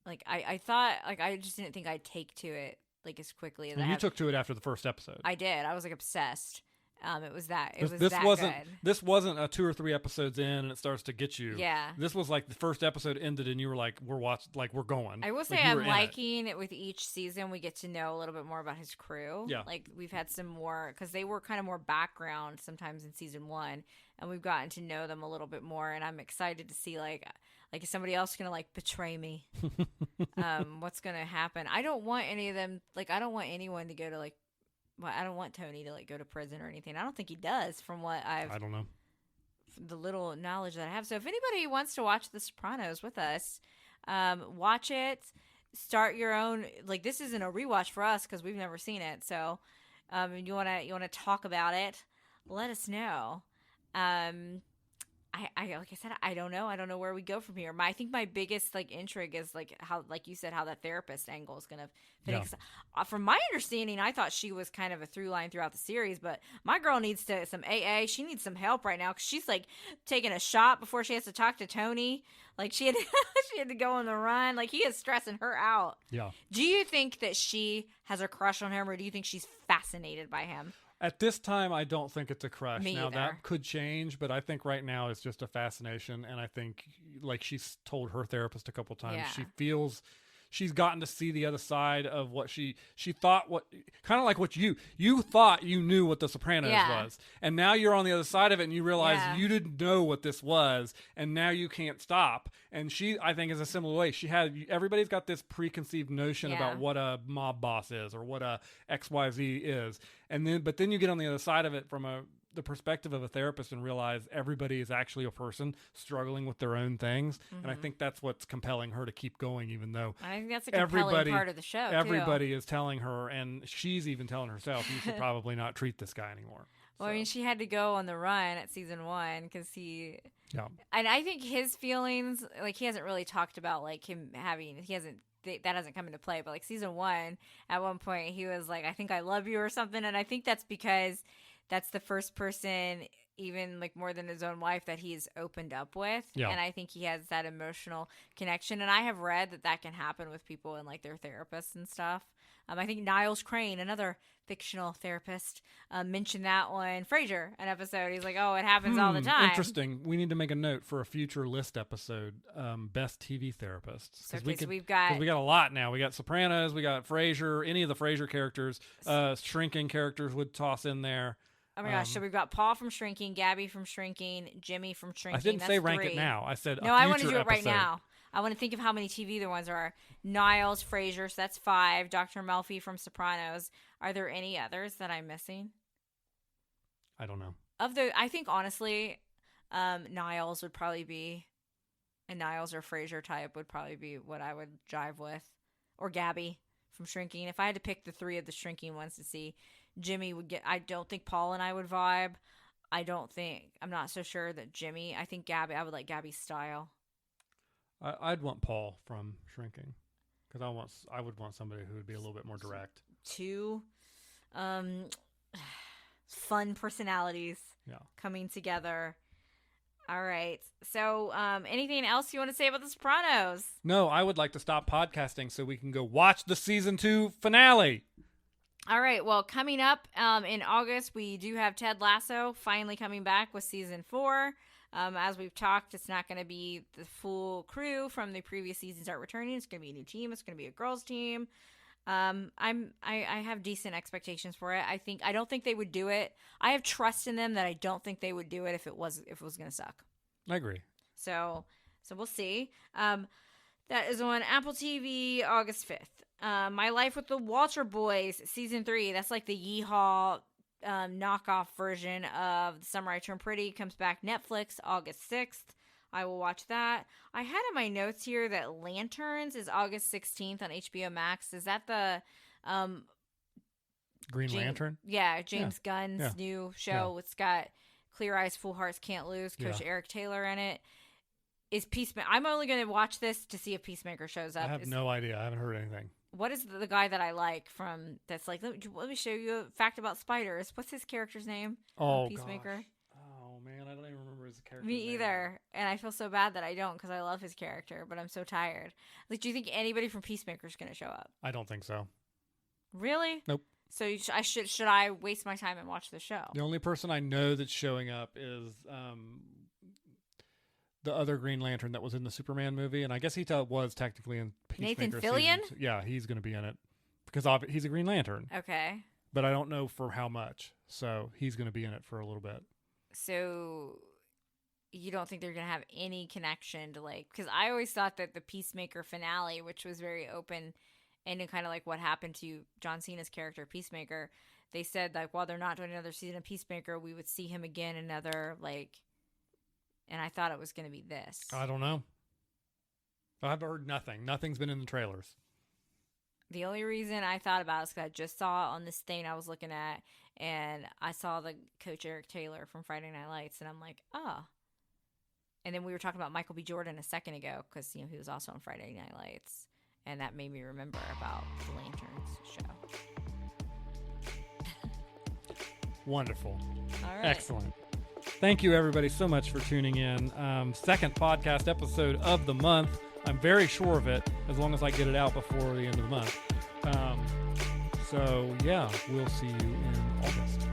like I thought. Like I just didn't think I'd take to it like as quickly as you took to it after the first episode. I did. I was like obsessed. It was that. This wasn't a 2 or 3 episodes in and it starts to get you. Yeah. This was like the first episode ended and you were like, we're going. I will say I'm liking it with each season. We get to know a little bit more about his crew. Yeah. Like we've had some more, because they were kind of more background sometimes in season 1, and we've gotten to know them a little bit more. And I'm excited to see like is somebody else gonna like betray me? What's gonna happen? I don't want any of them. Like I don't want anyone to go to like. Well, I don't want Tony to like go to prison or anything. I don't think he does, from what I don't know, the little knowledge that I have. So if anybody wants to watch The Sopranos with us, watch it. Start your own. Like this isn't a rewatch for us because we've never seen it. So you wanna talk about it. let us know. I like I said, I don't know. I don't know where we go from here. I think my biggest like intrigue is like how, like you said, how that therapist angle is gonna fit. Yeah. From my understanding, I thought she was kind of a through line throughout the series, but my girl needs some AA. She needs some help right now because she's like taking a shot before she has to talk to Tony. Like she had she had to go on the run. Like he is stressing her out. Yeah. Do you think that she has a crush on him, or do you think she's fascinated by him? At this time, I don't think it's a crush. Me now, either. that could change, but I think right now it's just a fascination. And I think, like she's told her therapist a couple times, Yeah. she feels she's gotten to see the other side of what she thought, what kind of like what you thought you knew what the Sopranos was. And now you're on the other side of it and you realize you didn't know what this was. And now you can't stop. And she, I think, is a similar way. Everybody's got this preconceived notion about what a mob boss is or what a XYZ is. But then you get on the other side of it from the perspective of a therapist and realize everybody is actually a person struggling with their own things. And I think that's what's compelling her to keep going, even though I think that's a compelling part of the show. Everybody is telling her, and she's even telling herself, you should probably not treat this guy anymore. Well, I mean, she had to go on the run at season 1 because he. Yeah. And I think his feelings, like he hasn't really talked about like him having. That hasn't come into play. But like season 1, at one point he was like, "I think I love you" or something, and I think that's because that's the first person, even like more than his own wife, that he's opened up with. Yeah. And I think he has that emotional connection. And I have read that can happen with people and like their therapists and stuff. I think Niles Crane, another fictional therapist, mentioned that on Frasier, an episode. He's like, "Oh, it happens all the time." Interesting. We need to make a note for a future list episode, best TV therapists. So we got a lot now. We got Sopranos, we got Frasier, any of the Frasier characters, Shrinking characters would toss in there. Oh my gosh! So we've got Paul from Shrinking, Gabby from Shrinking, Jimmy from Shrinking. I didn't That's say rank 3. it now. I said no. I want to do it right now. I want to think of how many TV there ones are. Niles, Frasier, so that's 5. Dr. Melfi from Sopranos. Are there any others that I'm missing? I don't know. I think honestly, Niles would probably be a Niles or Frasier type would probably be what I would jive with, or Gabby from Shrinking. If I had to pick the 3 of the Shrinking ones to see, Jimmy would get. I don't think Paul and I would vibe. I'm not so sure that Jimmy. I think Gabby. I would like Gabby's style. I'd want Paul from Shrinking because I would want somebody who would be a little bit more direct. 2 fun personalities coming together. All right. So anything else you want to say about The Sopranos? No, I would like to stop podcasting so we can go watch the season 2 finale. All right. Well, coming up in August, we do have Ted Lasso finally coming back with season 4. As we've talked, it's not going to be the full crew from the previous seasons are returning. It's going to be a new team. It's going to be a girls' team. I have decent expectations for it. I don't think they would do it. I have trust in them that I don't think they would do it if it was going to suck. I agree. So we'll see. That is on Apple TV August 5th. My Life with the Walter Boys season 3. That's like the Yeehaw knockoff version of The Summer I Turned Pretty. Comes back Netflix August 6th. I will watch that. I had in my notes here that Lanterns is August 16th on HBO Max. Is that the Green Lantern? Yeah, James Gunn's new show. Yeah. It's got Clear Eyes, Full Hearts Can't Lose, Coach Eric Taylor in it. Is Peacemaker? I'm only going to watch this to see if Peacemaker shows up. I have no idea. I haven't heard anything. What is the guy that I like from that's like, let me show you a fact about spiders. What's his character's name? Oh, Peacemaker. Gosh. Oh man, I don't even remember his character. Me either, and I feel so bad that I don't because I love his character, but I'm so tired. Like, do you think anybody from Peacemaker is going to show up? I don't think so. Really? Nope. So should I waste my time and watch the show? The only person I know that's showing up is the other Green Lantern that was in the Superman movie, and I guess he was technically in Peacemaker. Nathan Fillion? Yeah, he's going to be in it because he's a Green Lantern. Okay. But I don't know for how much, so he's going to be in it for a little bit. So you don't think they're going to have any connection to, like, because I always thought that the Peacemaker finale, which was very open and kind of like what happened to John Cena's character Peacemaker, they said like while they're not doing another season of Peacemaker, we would see him again another like, and I thought it was going to be this. I don't know. I've heard nothing. Nothing's been in the trailers. The only reason I thought about it is because I just saw on this thing I was looking at, And I saw the Coach Eric Taylor from Friday Night Lights, and I'm like, oh. And then we were talking about Michael B. Jordan a second ago because, he was also on Friday Night Lights. And that made me remember about the Lanterns show. Wonderful. All right. Excellent. Thank you, everybody, so much for tuning in. Second podcast episode of the month. I'm very sure of it, as long as I get it out before the end of the month. So, yeah, we'll see you in August.